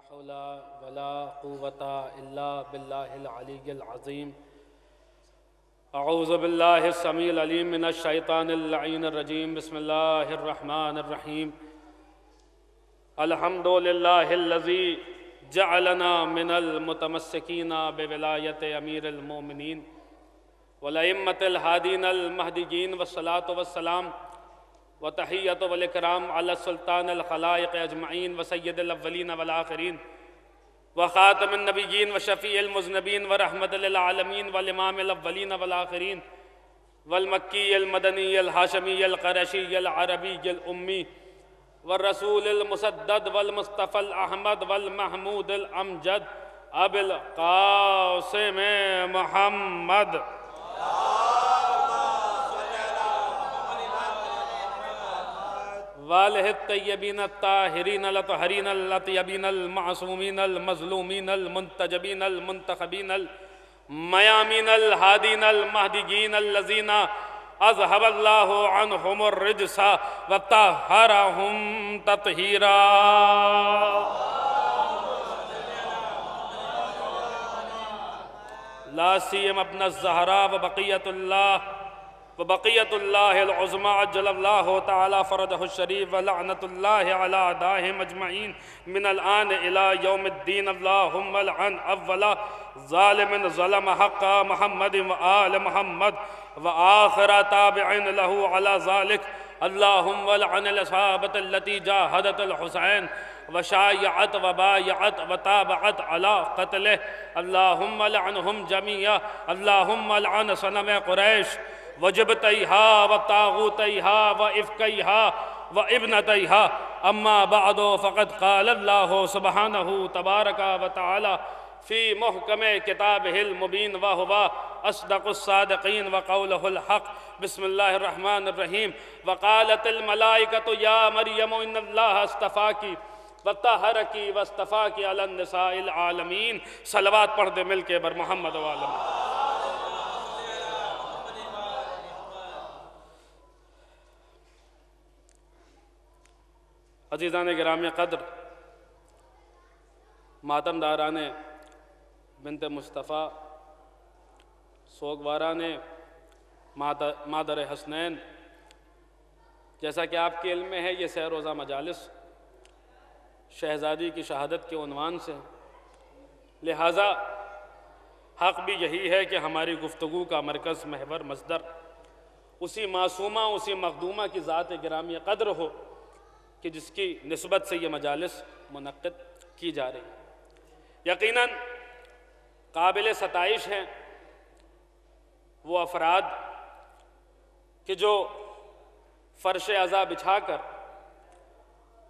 حول ولا قوة إلا بالله العلي العظيم أعوذ بالله السميع العليم من الشيطان اللعين الرجيم بسم الله الرحمن الرحيم الحمد لله الذي جعلنا من المتمسكين بولاية أمير المؤمنين والأئمة الهادين المهديين والصلاة والسلام وتحية والإكرام على السلطان الخلائق أجمعين وسيد الأولين والآخرين وخاتم النبيين وشفيع المذنبين ورحمة للعالمين والإمام الأولين والآخرين والمكي المدني الهاشمي القرشي العربي الأمي والرسول المسدد والمصطفى الأحمد والمحمود الأمجد أبي القاسم محمد والہ الطیبین الطاہرین الطاہرین الطیبین المعصومین المظلومین المنتجبین المنتخبین المیامین الہادین المہدیین الذین اذہب اللہ عنہم الرجس وطہرہم تطہیرا لا سیم ابن الزہراء وبقية الله العظمى عجل الله تعالى فرجه الشريف ولعنة الله على أعدائهم أجمعين من الآن إلى يوم الدين اللهم لعن أولا ظالم ظلم حق محمد وآل محمد وآخر تابع له على ذلك اللهم لعن الإصحابة التي جاهدت الحسين وشايعت وبايعت وتابعت على قتله اللهم لعنهم جميعا اللهم لعن صنم قريش وجبتيها وطاغوتيها وإفكيها وابنتيها أما بعد فقد قال الله سبحانه تبارك وتعالى في محكم كتابه المبين وهو أصدق الصادقين وقوله الحق بسم الله الرحمن الرحيم وقالت الملائكة يا مريم إن الله اصطفاك وطهرك واصطفاك على النساء العالمين صلوات پڑھ دے مل کے بر محمد وعلم عزیزان گرامی قدر ماتم داران بنت مصطفیٰ سوگواران مادر حسنین جیسا کہ آپ کے علم میں ہے یہ سہ روزہ مجالس شہزادی کی شہادت کے عنوان سے لہٰذا حق بھی یہی ہے کہ ہماری گفتگو کا مرکز محور مصدر اسی معصومہ اسی مخدومہ کی ذات گرامی قدر ہو کہ جس کی نسبت سے یہ مجالس منعقد کی جا رہی ہے یقیناً قابل ستائش ہیں وہ افراد کہ جو فرش عزا بچھا کر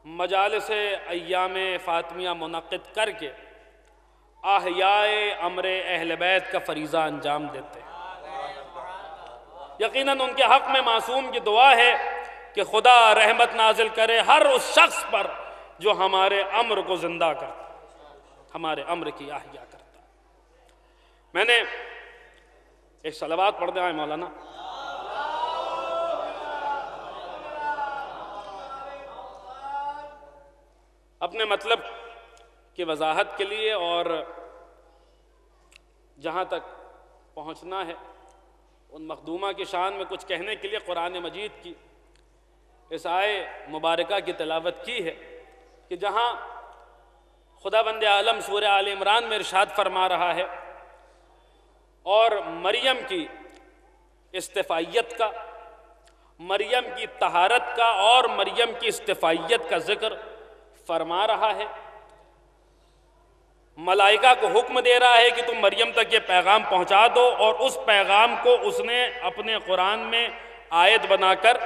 مجالس ایام فاطمیہ منعقد کر کے احیاء امر اہل بیت کا فریضہ انجام دیتے ہیں یقیناً ان کے حق میں معصوم کی دعا ہے کہ خدا رحمت نازل کرے ہر اس شخص پر جو ہمارے امر کو زندہ کرتا ہمارے امر کی احیا کرتا میں نے ایک صلوات پڑھ دیا ہے مولانا اپنے مطلب کی وضاحت کے لیے اور جہاں تک پہنچنا ہے ان مخدومہ کی شان میں کچھ کہنے کے لیے قرآن مجید کی اس آئے مبارکہ کی تلاوت کی ہے کہ جہاں خدا بند عالم سورہ آل عمران میں ارشاد فرما رہا ہے اور مریم کی استفائیت کا مریم کی طہارت کا اور مریم کی استفائیت کا ذکر فرما رہا ہے ملائکہ کو حکم دے رہا ہے کہ تم مریم تک یہ پیغام پہنچا دو اور اس پیغام کو اس نے اپنے قرآن میں آیت بنا کر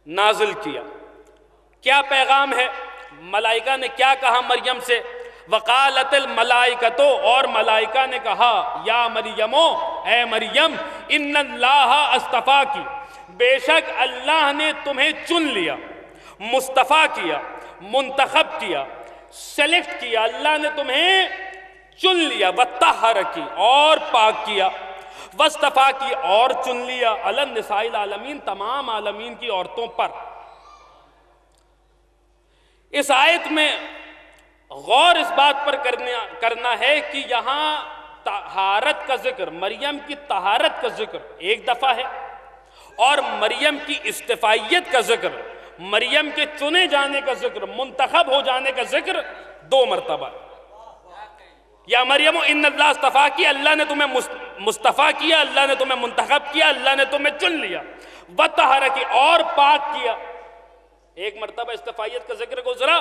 نازل کیا کیا پیغام ہے ملائکہ نے کیا کہا مریم سے وقالت الملائکۃ اور ملائکہ نے کہا یا مریمو اے مریم ان اللہ اصطفاکی بے شک اللہ نے تمہیں چن لیا مصطفیٰ کیا منتخب کیا سلیکٹ کیا اللہ نے تمہیں چن لیا وطہرکی اور پاک کیا واصطفیٰ کی اور چن لیا علی النساء العالمین تمام عالمین کی عورتوں پر اس آیت میں غور اس بات پر کرنا ہے کہ یہاں طہارت کا ذکر، مریم کی طہارت کا ذکر ایک دفعہ ہے، اور مریم کی استفائیت کا ذکر، مریم کے چنے جانے کا ذکر، منتخب ہو جانے کا ذکر 2 مرتبہ۔ یا مریم ان اللہ استفا کی، اللہ نے تمہیں مصطفیٰ کیا، اللہ نے تمہیں منتخب کیا، اللہ نے تمہیں چن لیا، وطہرکی اور پاک کیا۔ ایک مرتبہ استفائیت کا ذکر گزرا،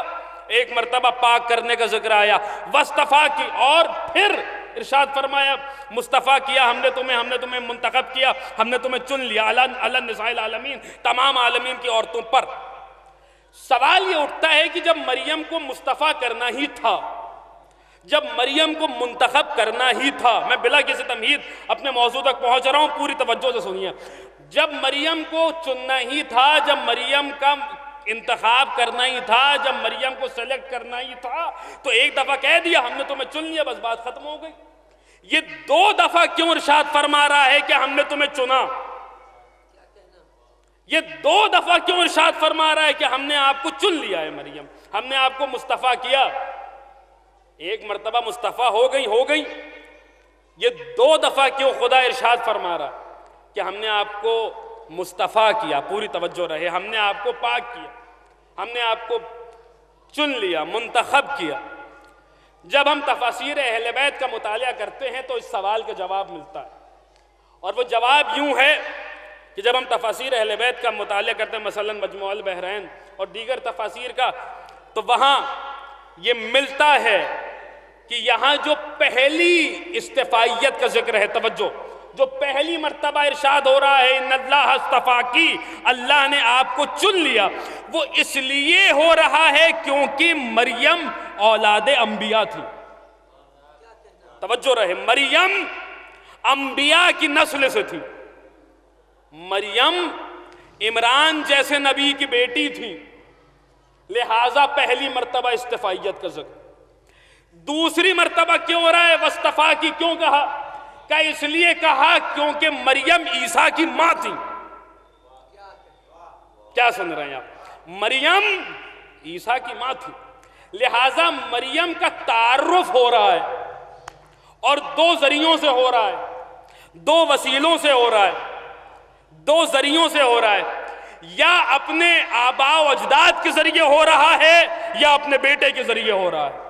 ایک مرتبہ پاک کرنے کا ذکر آیا، وصطفیٰ کی، اور پھر ارشاد فرمایا مصطفیٰ کیا ہم نے تمہیں منتخب کیا، ہم نے تمہیں چن لیا علی نساء العالمین، تمام عالمین کی عورتوں پر۔ سوال یہ اٹھتا ہے کہ جب مریم کو مصطفیٰ کرنا ہی تھا، جب مریم کو منتخب کرنا ہی تھا، میں بلا کسی تمہید اپنے موضوع تک پہنچ رہا ہوں، پوری توجہ سے سنیے، جب مریم کو چننا ہی تھا، جب مریم کا انتخاب کرنا ہی تھا، جب مریم کو سلیکٹ کرنا ہی تھا، تو ایک دفعہ کہہ دیا ہم نے تمہیں چن لیا، بس بات ختم ہو گئی۔ یہ 2 دفعہ کیوں ارشاد فرما رہا ہے کہ ہم نے تمہیں چنا؟ یہ 2 دفعہ کیوں ارشاد فرما رہا ہے کہ ہم نے آپ کو چن لیا ہے مریم، ہم نے آپ کو مصطفیٰ کیا؟ ایک مرتبہ مصطفیٰ ہو گئی، یہ 2 دفعہ کیوں خدا ارشاد فرما رہا کہ ہم نے آپ کو مصطفیٰ کیا؟ پوری توجہ رہے، ہم نے آپ کو پاک کیا، ہم نے آپ کو چن لیا، منتخب کیا۔ جب ہم تفاسیر اہل بیت کا مطالعہ کرتے ہیں تو اس سوال کا جواب ملتا ہے، اور وہ جواب یوں ہے کہ جب ہم تفاسیر اہل بیت کا مطالعہ کرتے ہیں، مثلا مجموع البحرین اور دیگر تفاسیر کا، تو وہاں یہ ملتا ہے کہ یہاں جو پہلی استفائیت کا ذکر ہے، توجہ، جو پہلی مرتبہ ارشاد ہو رہا ہے ان اللہ استفا کی، اللہ نے آپ کو چن لیا، وہ اس لیے ہو رہا ہے کیونکہ مریم اولاد انبیاء تھی۔ توجہ رہے، مریم انبیاء کی نسل سے تھی، مریم عمران جیسے نبی کی بیٹی تھی، لہٰذا پہلی مرتبہ استفائیت کا ذکر۔ دوسری مرتبہ کیوں ہو رہا ہے وصطفیٰ کی؟ کیوں کہا؟ کہ اس لیے کہا کیونکہ مریم عیسیٰ کی ماں تھی۔ کیا سن رہے ہیں آپ؟ مریم عیسیٰ کی ماں تھی، لہٰذا مریم کا تعارف ہو رہا ہے، اور 2 ذریعوں سے ہو رہا ہے، 2 وسیلوں سے ہو رہا ہے، 2 ذریعوں سے ہو رہا ہے، یا اپنے آباء و اجداد کے ذریعے ہو رہا ہے، یا اپنے بیٹے کے ذریعے ہو رہا ہے،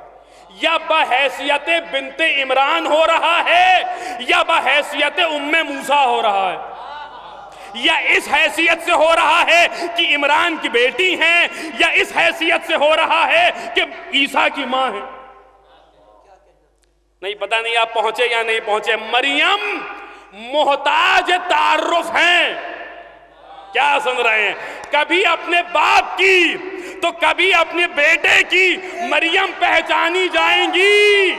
یا بحیثیت بنت عمران ہو رہا ہے، یا بحیثیت ام موسیٰ ہو رہا ہے، یا اس حیثیت سے ہو رہا ہے کہ عمران کی بیٹی ہیں، یا اس حیثیت سے ہو رہا ہے کہ عیسیٰ کی ماں ہے۔ نہیں، پتہ نہیں آپ پہنچے یا نہیں پہنچے، مریم محتاج تعارف ہیں۔ کیا سن رہے ہیں؟ کبھی اپنے باپ کی تو کبھی اپنے بیٹے کی مریم پہچانی جائیں گی،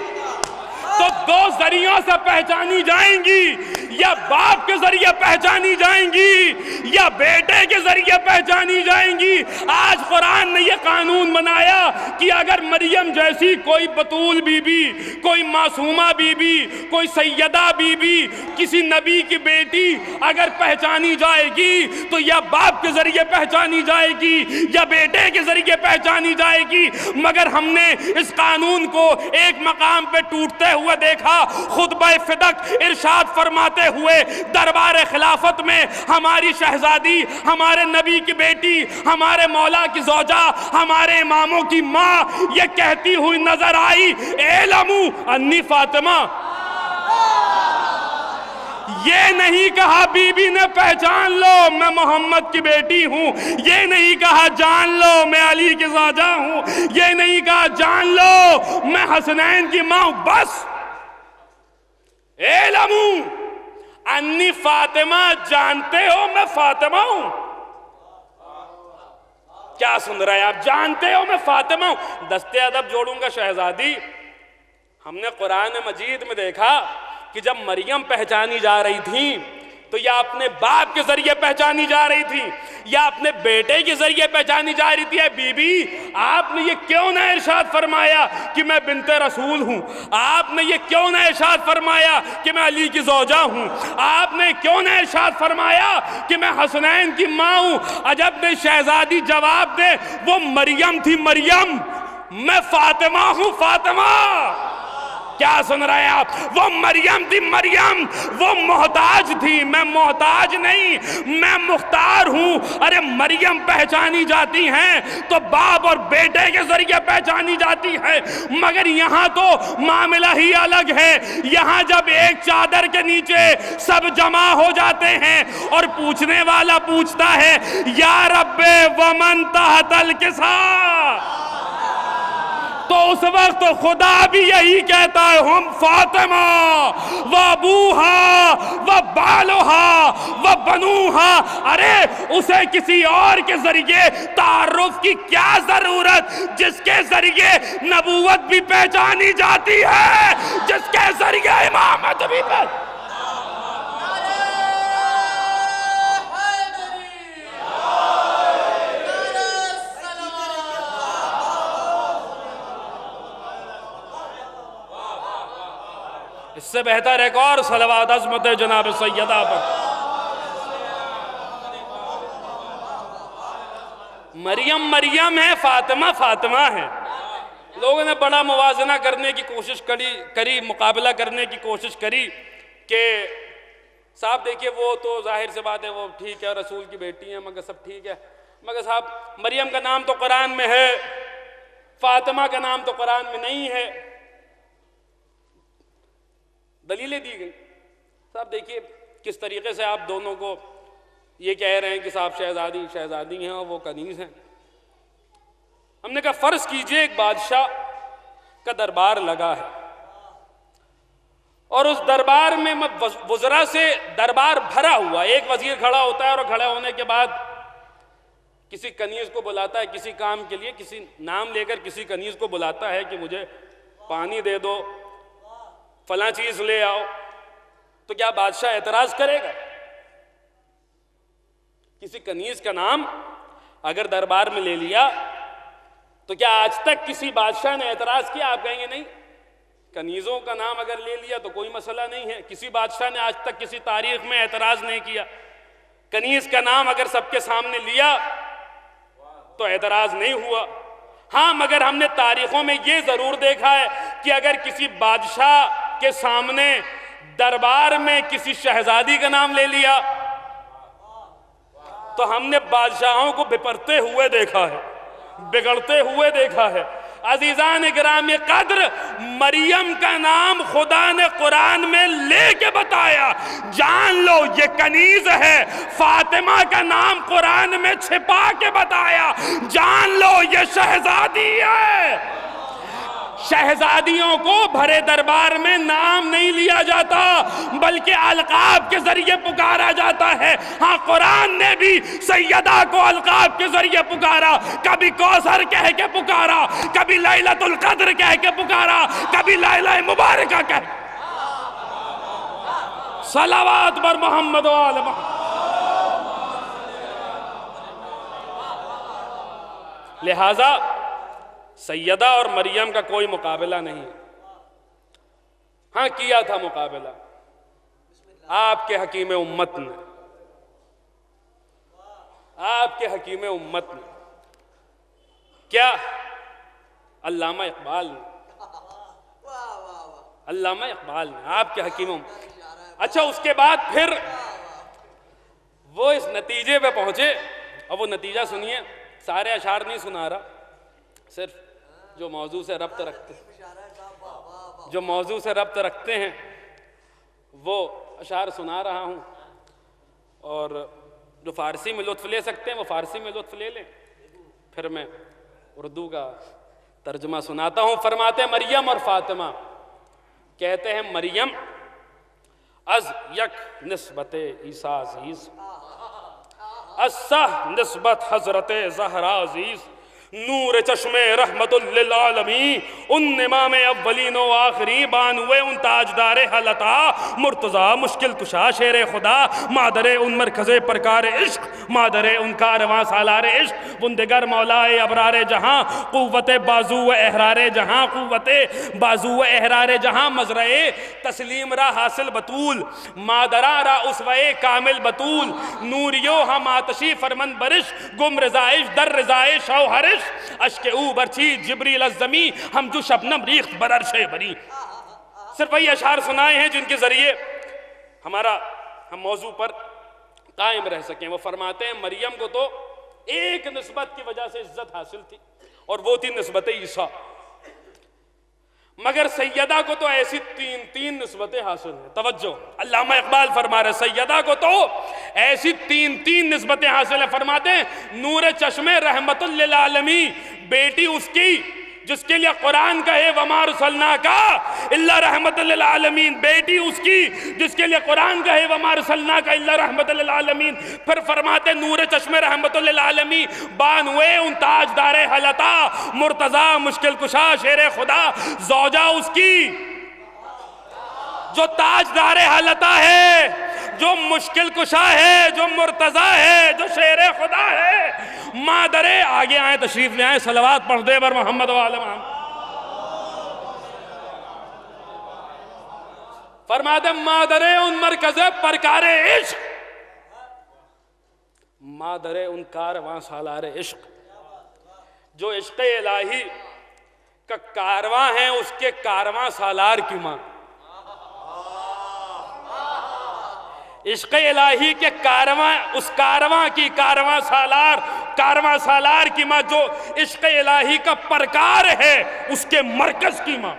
تو 2 ذریعوں سے پہچانی جائیں گی، یا باپ کے ذریعے پہچانی جائیں گی، یا بیٹے کے ذریعے پہچانی جائیں گی۔ آج قرآن نے یہ قانون بنایا کہ اگر مریم جیسی کوئی بطول بی بی، کوئی معصومہ بی بی، کوئی سیدہ بی بی، کسی نبی کی بیٹی اگر پہچانی جائے گی تو یا باپ کے ذریعے پہچانی جائے گی، یا بیٹے کے ذریعے پہچانی جائے گی۔ مگر ہم نے اس قانون کو ایک مقام پہ ٹوٹتے ہوئے دیکھا۔ خطبہ فدق ارشاد فرماتے ہوئے دربار خلافت میں ہماری شہزادی، ہمارے نبی کی بیٹی، ہمارے مولا کی زوجہ، ہمارے اماموں کی ماں یہ کہتی ہوئی نظر آئی، اعلموا انی فاطمہ۔ یہ نہیں کہا بی بی نے پہچان لو میں محمد کی بیٹی ہوں، یہ نہیں کہا جان لو میں علی کی زوجہ ہوں، یہ نہیں کہا جان لو میں حسنین کی ماں ہوں، بس اعلموا انی فاطمہ، جانتے ہو میں فاطمہ ہوں۔ کیا سن رہے ہیں آپ؟ جانتے ہو میں فاطمہ ہوں۔ دستے ادب جوڑوں گا شہزادی، ہم نے قرآن مجید میں دیکھا کہ جب مریم پہچانی جا رہی تھی تو یا اپنے باپ کے ذریعے پہچانی جا رہی تھی، یا اپنے بیٹے کے ذریعے پہچانی جا رہی تھی۔ اے بی بی، آپ نے یہ کیوں نہ ارشاد فرمایا کہ میں بنت رسول ہوں؟ آپ نے یہ کیوں نہ ارشاد فرمایا کہ میں علی کی زوجہ ہوں؟ آپ نے کیوں نہ ارشاد فرمایا کہ میں حسنین کی ماں ہوں؟ عجب نے شہزادی جواب دے، وہ مریم تھی، مریم میں فاطمہ ہوں، فاطمہ۔ کیا سن رہے ہیں آپ؟ وہ مریم تھی، مریم وہ محتاج تھی، میں محتاج نہیں، میں مختار ہوں۔ ارے مریم پہچانی جاتی ہیں تو باپ اور بیٹے کے ذریعے پہچانی جاتی ہے، مگر یہاں تو معاملہ ہی الگ ہے۔ یہاں جب ایک چادر کے نیچے سب جمع ہو جاتے ہیں اور پوچھنے والا پوچھتا ہے یا رب ومن تحت الکساء، تو اس وقت خدا بھی یہی کہتا ہے ہم فاطمہ و ابوہا و بالوہا و بنوہا۔ ارے اسے کسی اور کے ذریعے تعارف کی کیا ضرورت، جس کے ذریعے نبوت بھی پہچانی جاتی ہے، جس کے ذریعے امامت بھی پہچانی۔ اس سے بہتر ایک اور صلوات عظمت جناب سیدہ پر۔ مریم مریم ہے، فاطمہ فاطمہ ہے۔ لوگوں نے بڑا موازنہ کرنے کی کوشش کری، مقابلہ کرنے کی کوشش کری کہ صاحب دیکھیے وہ تو ظاہر سے بات ہے وہ ٹھیک ہے، رسول کی بیٹی ہیں، مگر سب ٹھیک ہے، مگر صاحب مریم کا نام تو قرآن میں ہے، فاطمہ کا نام تو قرآن میں نہیں ہے۔ دلیلیں دی گئی۔ صاحب دیکھیے کس طریقے سے آپ دونوں کو یہ کہہ رہے ہیں کہ صاحب شہزادی ہیں اور وہ کنیز ہیں۔ ہم نے کہا فرض کیجئے ایک بادشاہ کا دربار لگا ہے اور اس دربار میں وزراء سے دربار بھرا ہوا، ایک وزیر کھڑا ہوتا ہے اور کھڑے ہونے کے بعد کسی کنیز کو بلاتا ہے کسی کام کے لیے، کسی نام لے کر کسی کنیز کو بلاتا ہے کہ مجھے پانی دے دو، فلاں چیز لے آؤ، تو کیا بادشاہ اعتراض کرے گا؟ کسی کنیز کا نام اگر دربار میں لے لیا تو کیا آج تک کسی بادشاہ نے اعتراض کیا؟ آپ کہیں گے نہیں، کنیزوں کا نام اگر لے لیا تو کوئی مسئلہ نہیں ہے، کسی بادشاہ نے آج تک کسی تاریخ میں اعتراض نہیں کیا۔ کنیز کا نام اگر سب کے سامنے لیا تو اعتراض نہیں ہوا۔ ہاں مگر ہم نے تاریخوں میں یہ ضرور دیکھا ہے کہ اگر کسی بادشاہ کے سامنے دربار میں کسی شہزادی کا نام لے لیا تو ہم نے بادشاہوں کو بپرتے ہوئے دیکھا ہے، بگڑتے ہوئے دیکھا ہے۔ عزیزان گرامی قدر، مریم کا نام خدا نے قرآن میں لے کے بتایا، جان لو یہ کنیز ہے۔ فاطمہ کا نام قرآن میں چھپا کے بتایا، جان لو یہ شہزادی ہے۔ شہزادیوں کو بھرے دربار میں نام نہیں لیا جاتا بلکہ القاب کے ذریعے پکارا جاتا ہے۔ ہاں قرآن نے بھی سیدہ کو القاب کے ذریعے پکارا، کبھی کوثر کہہ کے پکارا، کبھی لیلۃ القدر کہہ کے پکارا، کبھی لیلہ مبارکہ کہہ کے۔ صلوات بر محمد و آل محمد۔ لہذا سیدہ اور مریم کا کوئی مقابلہ نہیں۔ ہاں کیا تھا مقابلہ آپ کے حکیم امت نے، آپ کے حکیم امت نے کیا؟ علامہ اقبال نے، علامہ اقبال نے، آپ کے حکیم امت۔ اچھا اس کے بعد پھر وہ اس نتیجے پہ پہنچے، اور وہ نتیجہ سنیے، سارے اشعار نہیں سنا رہا، صرف جو موضوع سے ربط رکھتے ہیں، جو موضوع سے ربط رکھتے ہیں وہ اشعار سنا رہا ہوں، اور جو فارسی میں لطف لے سکتے ہیں وہ فارسی میں لطف لے لیں، پھر میں اردو کا ترجمہ سناتا ہوں۔ فرماتے ہیں مریم اور فاطمہ، کہتے ہیں مریم از یک نسبت عیسیٰ عزیز، از سہ نسبت حضرت زہرا عزیز، نور چشم رحمت للعالمین ان امام اولین و آخری بانوے ان تاجدار حلطا مرتضیٰ مشکل کشا شیر خدا مادر ان مرکز پرکار عشق مادر ان کارواں سالار عشق بندگر مولائے ابرار جہاں قوت بازو و احرار جہاں قوت بازو و احرار جہاں مزرعے تسلیم را حاصل بطول مادرہ را اسوے کامل بطول نوریو ہم آتشی فرمن برش گم رضائش در رضائش او حرش اشک او برچی جبریل الزمی ہم جو شبنم ریخت بررش بری. صرف وہی اشعار سنائے ہیں جن کے ذریعے ہم موضوع پر قائم رہ سکیں. وہ فرماتے ہیں مریم کو تو ایک نسبت کی وجہ سے عزت حاصل تھی اور وہ تھی نسبت عیسیٰ، مگر سیدہ کو تو ایسی تین نسبتیں حاصل ہیں. توجہ، علامہ اقبال فرما رہے سیدہ کو تو ایسی تین نسبتیں حاصل ہیں. فرماتے ہیں نور چشم رحمت للعالمین، بیٹی اس کی جس کے لیے قرآن کہے وما ارسلناک الا رحمت للعالمین، بیٹی اس کی جس کے لیے قرآن کہے وما ارسلناک الا رحمت للعالمین. پھر فرماتے نور چشم رحمت للعالمین بانوے ان تاجدار حلطا مرتضیٰ مشکل کشا شیر خدا زوجہ اس کی جو تاجدار حلطا ہے، جو مشکل کشا ہے، جو مرتضیٰ ہے، جو شیر خدا ہے، مادر آگے آئیں تشریف لے آئیں صلوات پڑھ دے بر محمد و آل محمد. فرماتے مادر ان مرکز پرکار عشق، مادر ان کارواں سالار عشق، جو عشق الہی کا کارواں ہے اس کے کارواں سالار کی ماں. عشق الہی کے کارواں، اس کارواں کی کارواں سالار کی ماں، جو عشق الہی کا پرکار ہے اس کے مرکز کی ماں.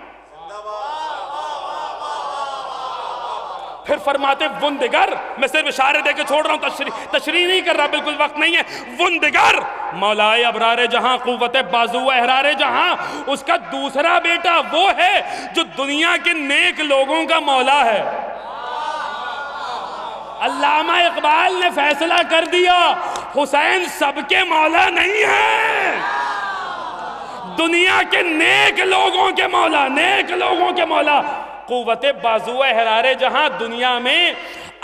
پھر فرماتے وندگر، میں صرف اشارے دے کے چھوڑ رہا ہوں، تشریح نہیں کر رہا، بالکل وقت نہیں ہے. وندگر مولائے ابرار جہاں قوت بازو و احرار جہاں، اس کا دوسرا بیٹا وہ ہے جو دنیا کے نیک لوگوں کا مولا ہے. علامہ اقبال نے فیصلہ کر دیا حسین سب کے مولا نہیں ہیں، دنیا کے نیک لوگوں کے مولا، نیک لوگوں کے مولا. قوت بازو احرار جہاں، دنیا میں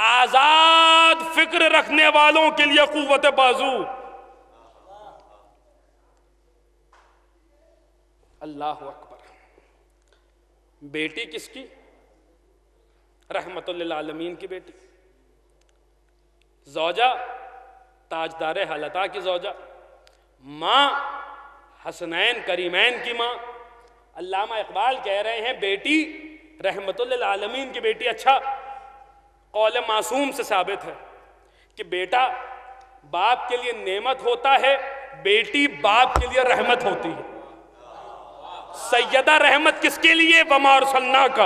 آزاد فکر رکھنے والوں کے لیے قوت بازو. اللہ اکبر. بیٹی کس کی؟ رحمت للعالمین کی بیٹی، زوجہ تاجدار حلطا کی زوجہ، ماں حسنین کریمین کی ماں. علامہ اقبال کہہ رہے ہیں بیٹی رحمت للعالمین کی بیٹی. اچھا، قول معصوم سے ثابت ہے کہ بیٹا باپ کے لیے نعمت ہوتا ہے، بیٹی باپ کے لیے رحمت ہوتی ہے. سیدہ رحمت کس کے لیے؟ وما ارسلناک،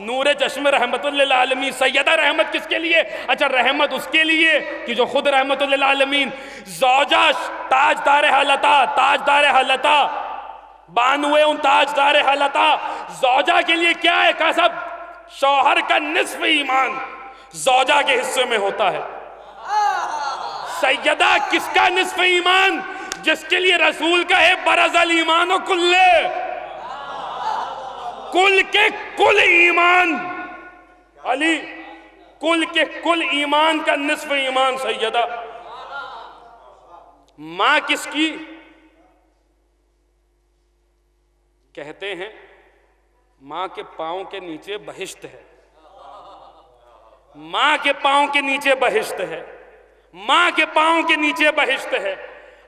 نور چشم رحمت للعالمین. سیدہ رحمت کس کے لیے؟ اچھا، رحمت اس کے لیے کہ جو خود رحمت للعالمین. زوجہ تاجدار حلطا بانوے ان تاجدار حلطا، زوجہ کے لیے کیا ہے؟ کہا صاحب شوہر کا نصف ایمان زوجہ کے حصے میں ہوتا ہے. سیدہ کس کا نصف ایمان؟ جس کے لیے رسول کہے برز الایمان و کلے، کل کے کل ایمان. علی کل کے کل ایمان کا نصف ایمان سیدہ. ماں کس کی؟ کہتے ہیں ماں کے پاؤں کے نیچے بہشت ہے، ماں کے پاؤں کے نیچے بہشت ہے، ماں کے پاؤں کے نیچے بہشت ہے.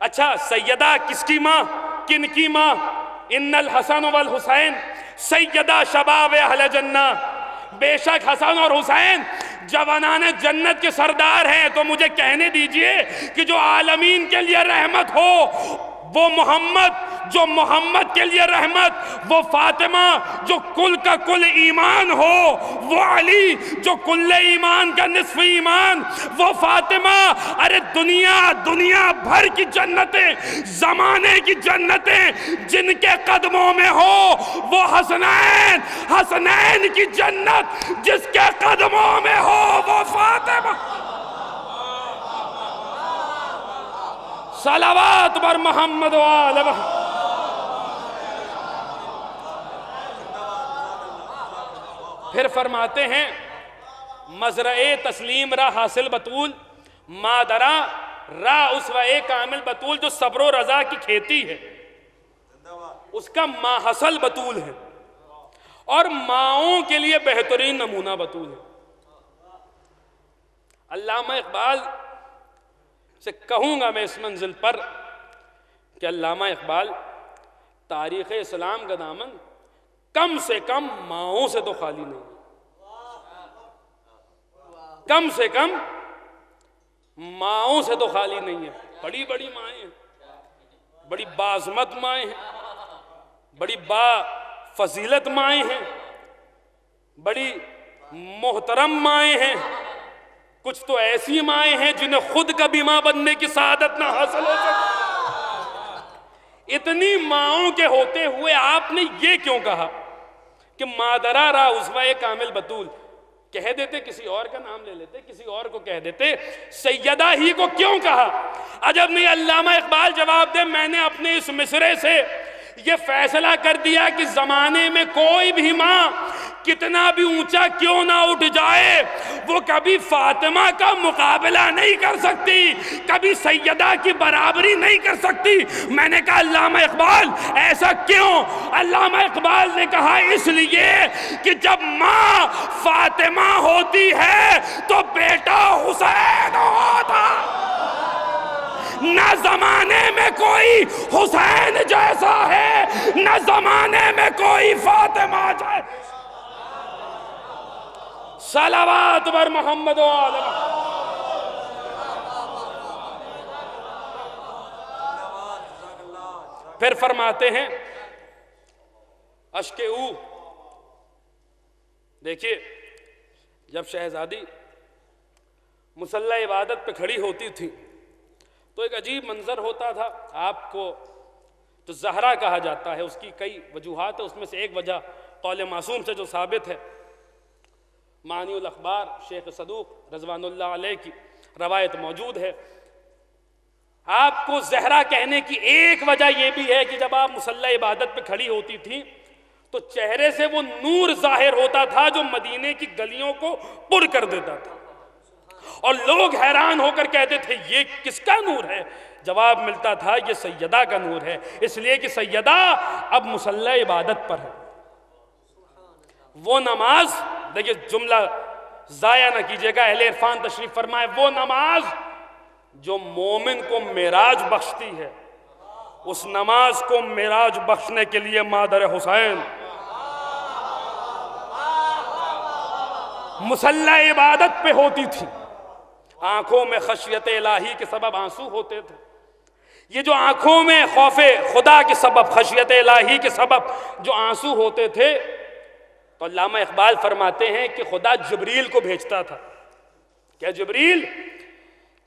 اچھا، سیدہ کس کی ماں؟ کن کی ماں؟ ان الحسن والحسین سیدہ شباب اہل جنہ. بے شک حسن اور حسین جوانان جنت کے سردار ہیں. تو مجھے کہنے دیجئے کہ جو عالمین کے لیے رحمت ہو وہ محمد، جو محمد کے لیے رحمت وہ فاطمہ، جو کل کا کل ایمان ہو وہ علی، جو کل ایمان کا نصف ایمان وہ فاطمہ. ارے دنیا بھر کی جنتیں، زمانے کی جنتیں جن کے قدموں میں ہو وہ حسنین کی جنت جس کے قدموں میں ہو وہ فاطمہ. صلوات بر محمد و آل محمد. پھر فرماتے ہیں مزرعے تسلیم را حاصل بطول، مادرا را اسوہ کامل بطول، جو صبر و رضا کی کھیتی ہے اس کا ماں حاصل بطول ہے، اور ماؤں کے لیے بہترین نمونہ بطول ہے۔ علامہ اقبال سے کہوں گا میں اس منزل پر کہ علامہ اقبال تاریخ اسلام کا دامن کم سے کم ماؤں سے تو خالی نہیں، کم سے کم ماؤں سے تو خالی نہیں ہے۔ بڑی بڑی مائیں ہیں، بڑی باعظمت مائیں ہیں، بڑی با فضیلت مائیں ہیں، بڑی محترم مائیں ہیں، کچھ تو ایسی مائیں ہیں جنہیں خود کبھی ماں بننے کی سعادت نہ حاصل ہو سکے۔ اتنی ماؤں کے ہوتے ہوئے آپ نے یہ کیوں کہا کہ مادرا را اسوہ کامل بطول؟ کہہ دیتے کسی اور کا نام لے لیتے، کسی اور کو کہہ دیتے، سیدہ ہی کو کیوں کہا؟ عجب نہیں علامہ اقبال جواب دے، میں نے اپنے اس مصرے سے یہ فیصلہ کر دیا کہ زمانے میں کوئی بھی ماں کتنا بھی اونچا کیوں نہ اٹھ جائے وہ کبھی فاطمہ کا مقابلہ نہیں کر سکتی، کبھی سیدہ کی برابری نہیں کر سکتی۔ میں نے کہا علامہ اقبال ایسا کیوں؟ علامہ اقبال نے کہا اس لیے کہ جب ماں فاطمہ ہوتی ہے تو بیٹا حسین ہوتا، نہ زمانے میں کوئی حسین جیسا ہے، نہ زمانے میں کوئی فاطمہ جیسا۔ صلوات بر محمد و آل محمد۔ پھر فرماتے ہیں اشک او، دیکھیے جب شہزادی مصلی عبادت پہ کھڑی ہوتی تھی تو ایک عجیب منظر ہوتا تھا۔ آپ کو تو زہرا کہا جاتا ہے، اس کی کئی وجوہات ہیں، اس میں سے ایک وجہ قول معصوم سے جو ثابت ہے، معنی الاخبار شیخ صدوق رضوان اللہ علیہ کی روایت موجود ہے۔ آپ کو زہرا کہنے کی ایک وجہ یہ بھی ہے کہ جب آپ مصلی عبادت پہ کھڑی ہوتی تھی تو چہرے سے وہ نور ظاہر ہوتا تھا جو مدینے کی گلیوں کو پر کر دیتا تھا، اور لوگ حیران ہو کر کہتے تھے یہ کس کا نور ہے؟ جواب ملتا تھا یہ سیدہ کا نور ہے، اس لیے کہ سیدہ اب مصلی عبادت پر ہے۔ وہ نماز، دیکھیے جملہ ضائع نہ کیجیے گا، اہل عرفان تشریف فرمائے، وہ نماز جو مومن کو معراج بخشتی ہے، اس نماز کو معراج بخشنے کے لیے مادر حسین مصلی عبادت پہ ہوتی تھی۔ آنکھوں میں خشیت الہی کے سبب آنسو ہوتے تھے۔ یہ جو آنکھوں میں خوف خدا کے سبب، خشیت الہی کے سبب جو آنسو ہوتے تھے، تو علامہ اقبال فرماتے ہیں کہ خدا جبریل کو بھیجتا تھا کہ جبریل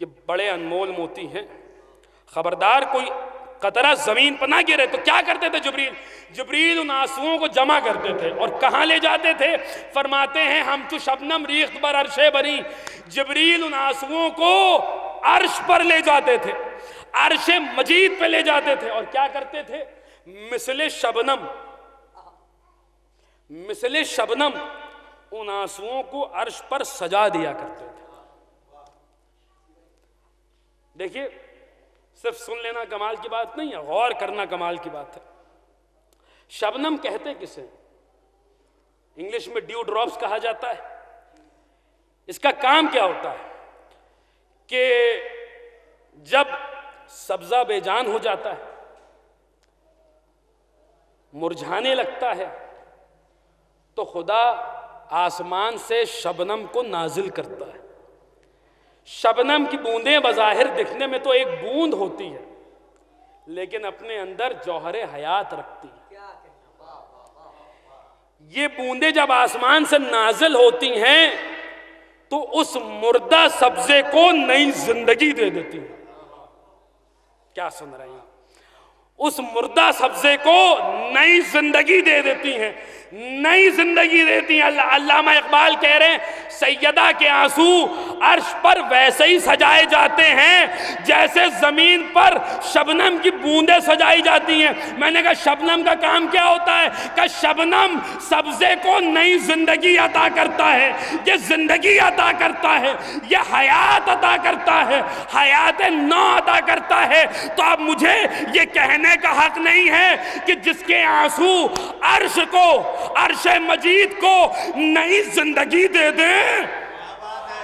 یہ بڑے انمول موتی ہیں، خبردار کوئی قطرہ زمین پر نہ گرے۔ تو کیا کرتے تھے جبریل ان آنسوؤں کو جمع کرتے تھے اور کہاں لے جاتے تھے؟ فرماتے ہیں ہم چو شبنم ریخت بر عرش بری، جبریل ان آنسوؤں کو عرش پر لے جاتے تھے، عرش مجید پہ لے جاتے تھے، اور کیا کرتے تھے؟ مثل شبنم ان آنسوؤں کو عرش پر سجا دیا کرتے تھے۔ دیکھیے صرف سن لینا کمال کی بات نہیں ہے، غور کرنا کمال کی بات ہے۔ شبنم کہتے کسے؟ انگلش میں ڈیو ڈراپس کہا جاتا ہے۔ اس کا کام کیا ہوتا ہے کہ جب سبزہ بے جان ہو جاتا ہے، مرجھانے لگتا ہے، تو خدا آسمان سے شبنم کو نازل کرتا ہے۔ شبنم کی بوندیں بظاہر دکھنے میں تو ایک بوند ہوتی ہے، لیکن اپنے اندر جوہر حیات رکھتی ہے۔ یہ بوندیں جب آسمان سے نازل ہوتی ہیں تو اس مردہ سبزے کو نئی زندگی دے دیتی ہیں۔ کیا سن رہے ہیں؟ اس مردہ سبزے کو نئی زندگی دے دیتی ہیں، نئی زندگی دیتی ہیں۔ علامہ اقبال کہہ رہے ہیں سیدہ کے آنسو عرش پر ویسے ہی سجائے جاتے ہیں جیسے زمین پر شبنم کی بوندیں سجائی جاتی ہیں۔ میں نے کہا شبنم کا کام کیا ہوتا ہے؟ کہ شبنم سبزے کو نئی زندگی عطا کرتا ہے، یہ زندگی عطا کرتا ہے، یہ حیات عطا کرتا ہے، حیات نو عطا کرتا ہے۔ تو اب مجھے یہ کہنے کا حق نہیں ہے کہ جس کے آنسو عرش کو، عرش مجید کو نئی زندگی دے دیں۔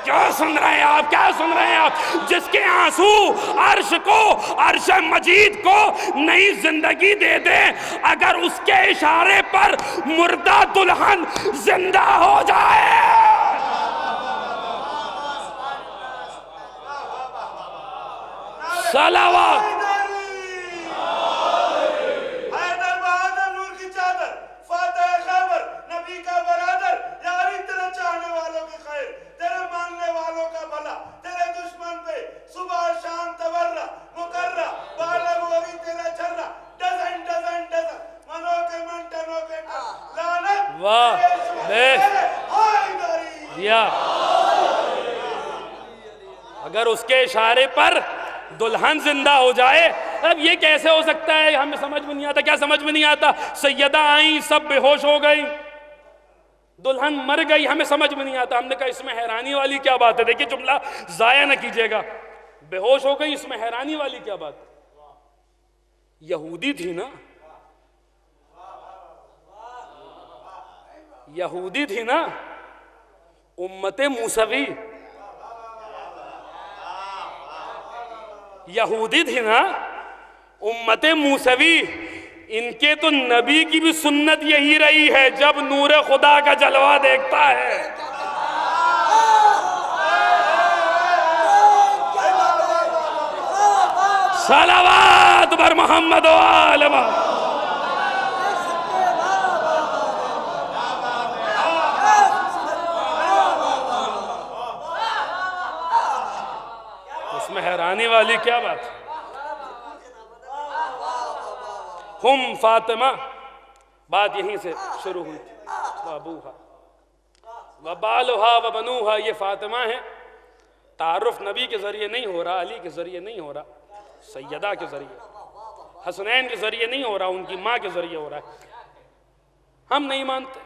کیا سن رہے ہیں آپ؟ کیا سن رہے ہیں آپ؟ جس کے آنسو عرش کو، عرش مجید کو نئی زندگی دے دیں، اگر اس کے اشارے پر مردہ دلہن زندہ ہو جائے۔ صلوات۔ واہ اگر اس کے اشارے پر دلہن زندہ ہو جائے، اب یہ کیسے ہو سکتا ہے؟ ہمیں سمجھ میں نہیں آتا۔ کیا سمجھ میں نہیں آتا؟ سیدہ آئیں، سب بے ہوش ہو گئی، دلہن مر گئی، ہمیں سمجھ میں نہیں آتا۔ ہم نے کہا اس میں حیرانی والی کیا بات ہے؟ دیکھیں جملہ ضائع نہ کیجیے گا، بے ہوش ہو گئی، اس میں حیرانی والی کیا بات ہے؟ یہودی تھی نا، یہودی تھی نا، امت موسوی، یہودی تھی نا، امت موسوی، ان کے تو نبی کی بھی سنت یہی رہی ہے، جب نور خدا کا جلوہ دیکھتا ہے صلوات بر محمد و آل محمد۔ اس میں حیرانی والی کیا بات؟ ہم فاطمہ، بات یہیں سے شروع ہوئی تھی، وابوہا وبالہا وبنوہا، یہ فاطمہ ہیں۔ تعارف نبی کے ذریعے نہیں ہو رہا، علی کے ذریعے نہیں ہو رہا، سیدہ کے ذریعے، حسنین کے ذریعے نہیں ہو رہا، ان کی ماں کے ذریعے ہو رہا ہے۔ ہم نہیں مانتے،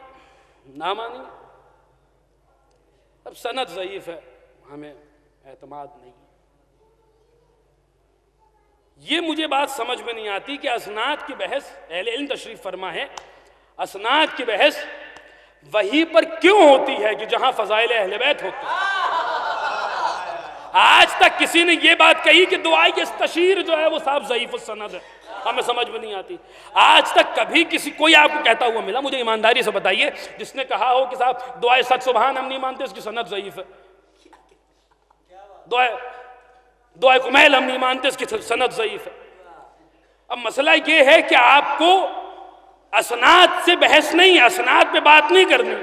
نہ مانیں۔ اب سند ضعیف ہے، ہمیں اعتماد نہیں۔ یہ مجھے بات سمجھ میں نہیں آتی کہ اسناد کی بحث، اہل علم تشریف فرما ہے، اسناد کی بحث وہی پر کیوں ہوتی ہے کہ جہاں فضائل اہل بیت ہوتے ہیں؟ آج تک کسی نے یہ بات کہی کہ دعائی استشیر جو ہے وہ صاحب ضعیف السند ہے، ہمیں سمجھ میں نہیں آتی۔ آج تک کبھی کسی کوئی آپ کو کہتا ہوا ملا؟ مجھے ایمانداری سے بتائیے جس نے کہا ہو کہ صاحب دعائے ست سبحان ہم نہیں مانتے، اس کی سند ضعیف ہے، دعائے کمیل ہم نہیں مانتے، اس کی سند ضعیف ہے۔ اب مسئلہ یہ ہے کہ آپ کو اسناد سے بحث نہیں، اسناد پہ بات نہیں کرنی۔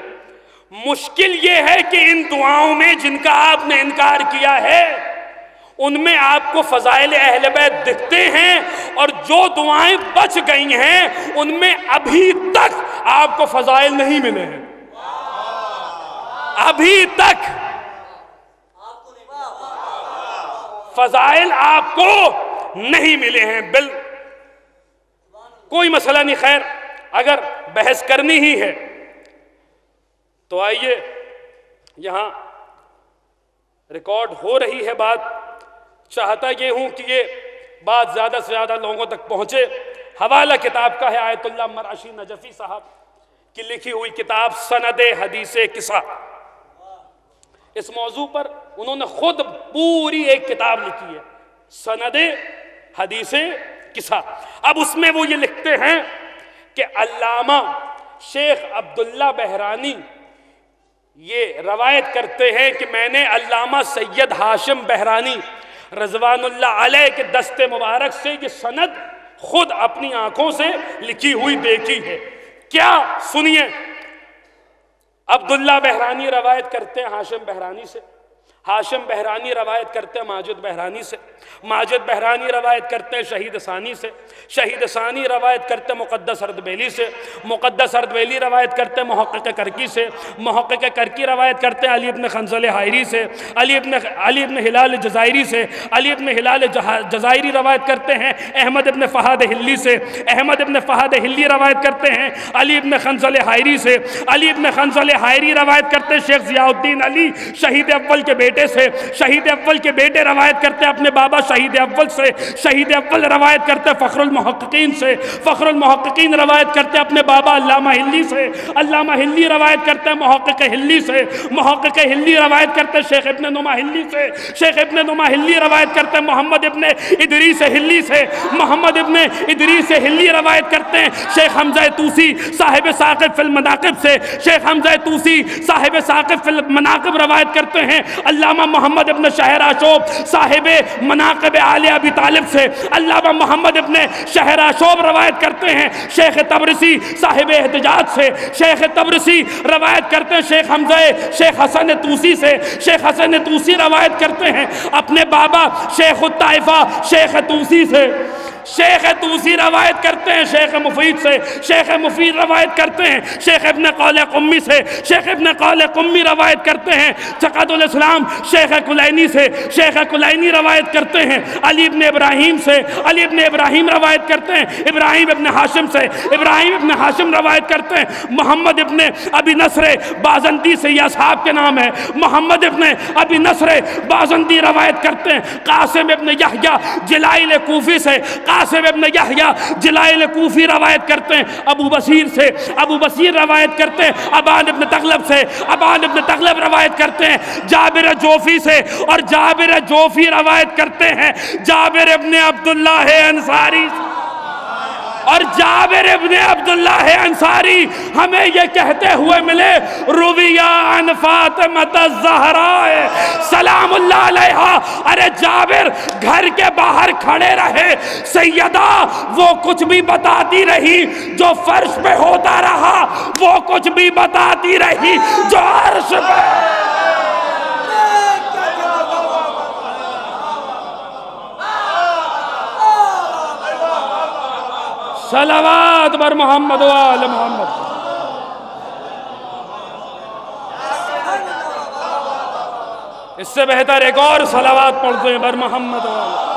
مشکل یہ ہے کہ ان دعاؤں میں جن کا آپ نے انکار کیا ہے ان میں آپ کو فضائل اہل بیت دکھتے ہیں، اور جو دعائیں بچ گئی ہیں ان میں ابھی تک آپ کو فضائل نہیں ملے ہیں، ابھی تک فضائل آپ کو نہیں ملے ہیں۔ کوئی مسئلہ نہیں، خیر اگر بحث کرنی ہی ہے تو آئیے، یہاں ریکارڈ ہو رہی ہے بات، چاہتا یہ ہوں کہ یہ بات زیادہ سے زیادہ لوگوں تک پہنچے۔ حوالہ کتاب کا ہے آیت اللہ مرعشی نجفی صاحب کی لکھی ہوئی کتاب سند حدیث قصہ۔ اس موضوع پر انہوں نے خود پوری ایک کتاب لکھی ہے، سند حدیث قصہ۔ اب اس میں وہ یہ لکھتے ہیں کہ علامہ شیخ عبداللہ بحرانی یہ روایت کرتے ہیں کہ میں نے علامہ سید ہاشم بحرانی رضوان اللہ علیہ کے دست مبارک سے یہ سند خود اپنی آنکھوں سے لکھی ہوئی دیکھی ہے۔ کیا سنیے، عبداللہ بحرانی روایت کرتے ہیں ہاشم بحرانی سے، ہاشم بہرانی روایت کرتے ہیں ماجد بہرانی سے، ماجد بہرانی روایت کرتے ہیں شہید ثانی سے، شہید ثانی روایت کرتے ہیں مقدس اردبیلی سے، مقدس اردبیلی روایت کرتے ہیں محقق کرکی سے، محقق کرکی روایت کرتے ہیں علی ابن خنزل حائری سے، علی ابن ہلال جزائری سے، علی ابن ہلال جزائری روایت کرتے ہیں احمد ابن فہد ہلی سے، احمد ابن فہد ہلی روایت کرتے ہیں علی ابن خنزل حائری سے، علی ابن خنزل حائری روایت کرتے ہیں شیخ ضیاء الدین علی شہید اول کے بیٹے سے، شہید اول کے بیٹے روایت کرتے ہیں اپنے بابا شہید اول سے، شہید اول روایت کرتے ہیں فخر المحققین سے، فخر المحققین روایت کرتے ہیں اپنے بابا علامہ ہلی سے، علامہ ہلی روایت کرتے ہیں محقق ہلی سے، محقق ہلی روایت کرتے ہیں شیخ ابن نما ہلی سے، شیخ ابن نما ہلی روایت کرتے ہیں محمد ابن ادریس ہلی سے، محمد ابن ادریس ہلی روایت کرتے ہیں شیخ حمزہ طوسی صاحب ثاقب فی المناقب سے، شیخ حمزہ طوسی صاحب ثاقب فی المناقب روایت کرتے ہیں علامہ محمد ابن شہراشوب صاحب مناقب آل ابی طالب سے، علامہ محمد ابن شہراشوب روایت کرتے ہیں شیخ تبرسی صاحب احتجاج سے، شیخ تبرسی روایت کرتے ہیں شیخ حمزہ شیخ حسن طوسی سے، شیخ حسن طوسی روایت کرتے ہیں اپنے بابا شیخ الطائفہ شیخ طوسی سے، شیخ طوسی روایت کرتے ہیں شیخ مفید سے، شیخ مفید روایت کرتے ہیں شیخ ابن قول قمی سے، شیخ ابن قول قمی روایت کرتے ہیں چقد الاسلام شیخ کلینی سے، شیخ کلینی روایت کرتے ہیں علی ابن ابراہیم سے، علی ابن ابراہیم روایت کرتے ہیں ابراہیم ابن ہاشم سے، ابراہیم ابن ہاشم روایت کرتے ہیں محمد ابن ابی نصر بازندی سے، یہ اصحاب کے نام ہے، محمد ابن ابی نصر بازندی روایت کرتے ہیں قاسم ابن یحییٰ جلائل کوفی سے، قاسم ابن یحییٰ جلائل کوفی روایت کرتے ہیں ابو بصیر سے، ابو بصیر روایت کرتے ہیں ابان ابن تغلب سے، ابان ابن تغلب روایت کرتے ہیں جابر جوفی سے، اور جابر جوفی روایت کرتے ہیں جابر ابن عبداللہ انصاری سے، اور جابر ابن عبداللہ انصاری ہمیں یہ کہتے ہوئے ملے رویہ عن فاطمہ الزہراء سلام اللہ علیہا، ارے جابر گھر کے باہر کھڑے رہے سیدہ وہ کچھ بھی بتاتی رہی، جو فرش پہ ہوتا رہا وہ کچھ بھی بتاتی رہی جو عرش پہ۔ صلوات بر محمد و آل محمد۔ اس سے بہتر ایک اور صلوات پڑھتے ہیں بر محمد و آل محمد۔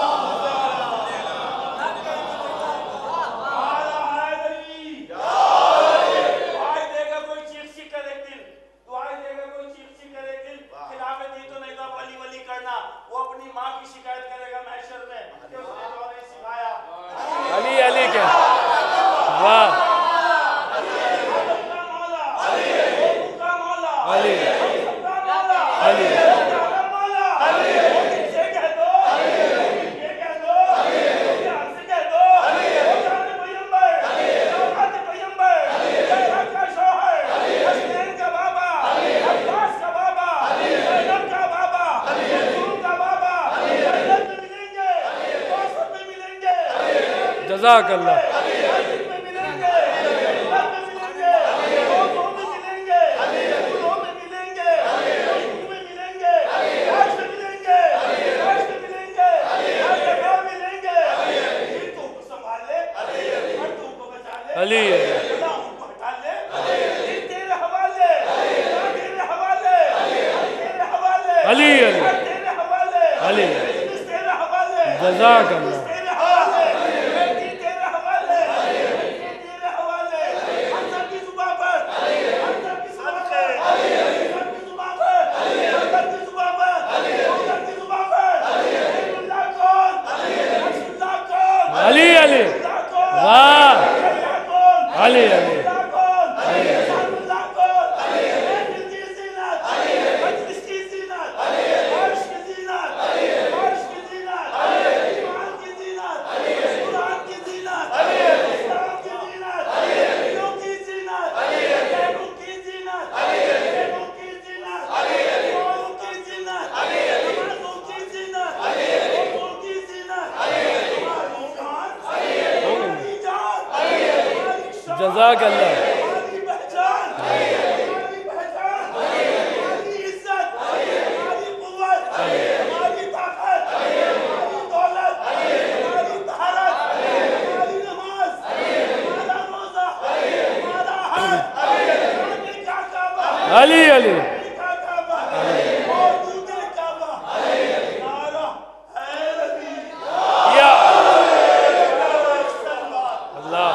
علی علی کیا واہ علی علی جزاک اللہ۔ علی علی علی جزاک اللہ۔ علی علی واہ علی علی جزاک اللہ علی علی یا اللہ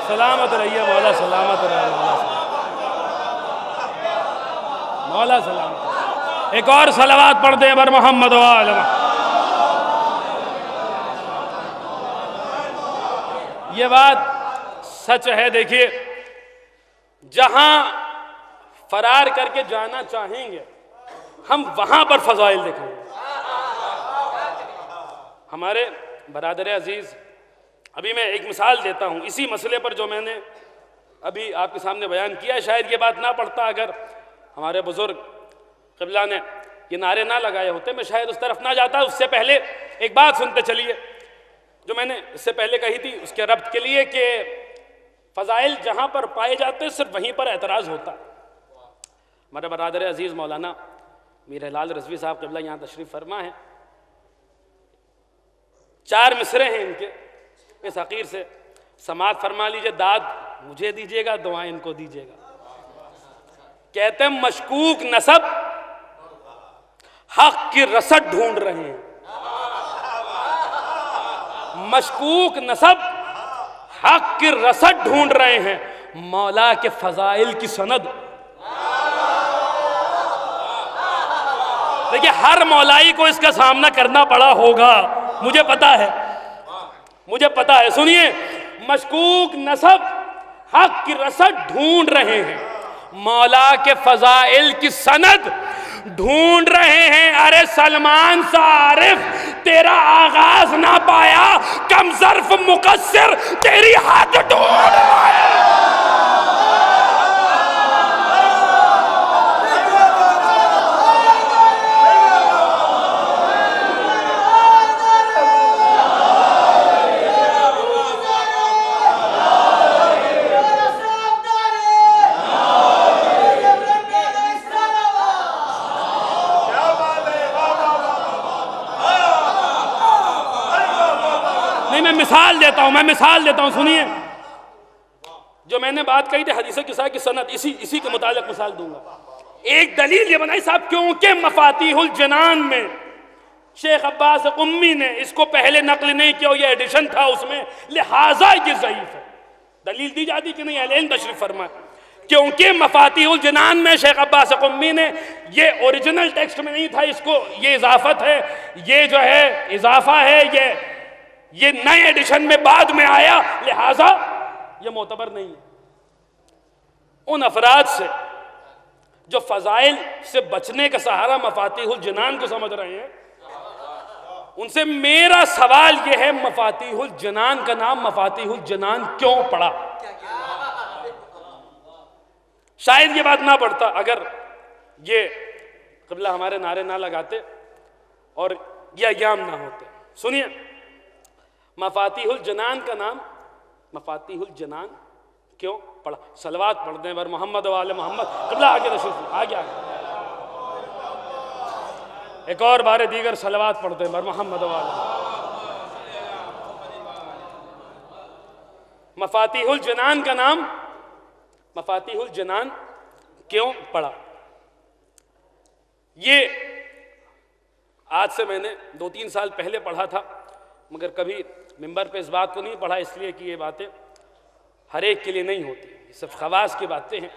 سلامت رہیے مولا، سلامت رہیے مولا سلامت۔ ایک اور صلوات پڑھ دیں بر محمد و آل محمد۔ یہ بات سچ ہے، دیکھیے جہاں فرار کر کے جانا چاہیں گے ہم وہاں پر فضائل دیکھیں گے۔ ہمارے برادر عزیز، ابھی میں ایک مثال دیتا ہوں اسی مسئلے پر جو میں نے ابھی آپ کے سامنے بیان کیا ہے۔ شاید یہ بات نہ پڑتا اگر ہمارے بزرگ قبلہ نے یہ نعرے نہ لگائے ہوتے، میں شاید اس طرف نہ جاتا۔ اس سے پہلے ایک بات سنتے چلیے جو میں نے اس سے پہلے کہی تھی، اس کے ربط کے لیے کہ فضائل جہاں پر پائے جاتے صرف وہیں پر اعتراض ہوتا۔ ہمارے برادر عزیز مولانا میر ہلال رضوی صاحب قبلہ یہاں تشریف فرما ہیں، 4 مصرے ہیں ان کے، اس حقیر سے سماعت فرما لیجئے۔ داد مجھے دیجئے گا، دعائیں ان کو دیجئے گا۔ کہتے ہیں مشکوک نسب حق کی رسد ڈھونڈ رہے ہیں، مشکوک نسب حق کی رسد ڈھونڈ رہے ہیں، مولا کے فضائل کی سند۔ دیکھیں ہر مولائی کو اس کا سامنا کرنا پڑا ہوگا، مجھے پتا ہے، مجھے پتا ہے۔ سنیے، مشکوک نسب حق کی رسد ڈھونڈ رہے ہیں، مولا کے فضائل کی سند ڈھونڈ رہے ہیں۔ ارے سلمان سا عارف تیرا آغاز نہ پایا، کم ظرف مقصر تیری حد ڈھونڈ رہا ہے۔ میں مثال دیتا ہوں سنیے، جو میں نے بات کہی تھی حدیث قصہ کی سند، اسی کے متعلق مثال دوں گا۔ ایک دلیل یہ بنائی صاحب، کیونکہ مفاتیح الجنان میں شیخ عباس قمی نے اس کو پہلے نقل نہیں کیا، یہ ایڈیشن تھا اس میں، لہٰذا یہ ضعیف ہے۔ دلیل دی جاتی کہ نہیں؟ اہل علم تشریف فرمائے، کیونکہ مفاتیح الجنان میں شیخ عباس قمی نے، یہ اوریجنل ٹیکسٹ میں نہیں تھا، اس کو یہ اضافت ہے، یہ جو ہے اضافہ ہے، یہ نئے ایڈیشن میں بعد میں آیا، لہٰذا یہ معتبر نہیں ہے۔ ان افراد سے جو فضائل سے بچنے کا سہارا مفاتیح الجنان کو سمجھ رہے ہیں، ان سے میرا سوال یہ ہے، مفاتیح الجنان کا نام مفاتیح الجنان کیوں پڑا؟ شاید یہ بات نہ پڑتا اگر یہ قبلہ ہمارے نعرے نہ لگاتے اور یہ ایام نہ ہوتے۔ سنیے، مفاتیح الجنان کا نام مفاتیح الجنان کیوں پڑھا؟ صلوات پڑھ دیں بر محمد و آل محمد۔ قبلہ آگے تشریف، آگے ایک اور بار دیگر صلوات پڑھ دیں بر محمد و آل محمد۔ مفاتیح الجنان کا نام مفاتیح الجنان کیوں پڑھا؟ یہ آج سے میں نے 2-3 سال پہلے پڑھا تھا، مگر کبھی ممبر پہ اس بات کو نہیں پڑھا، اس لیے کہ یہ باتیں ہر ایک کے لیے نہیں ہوتی، یہ صرف خواص کی باتیں ہیں۔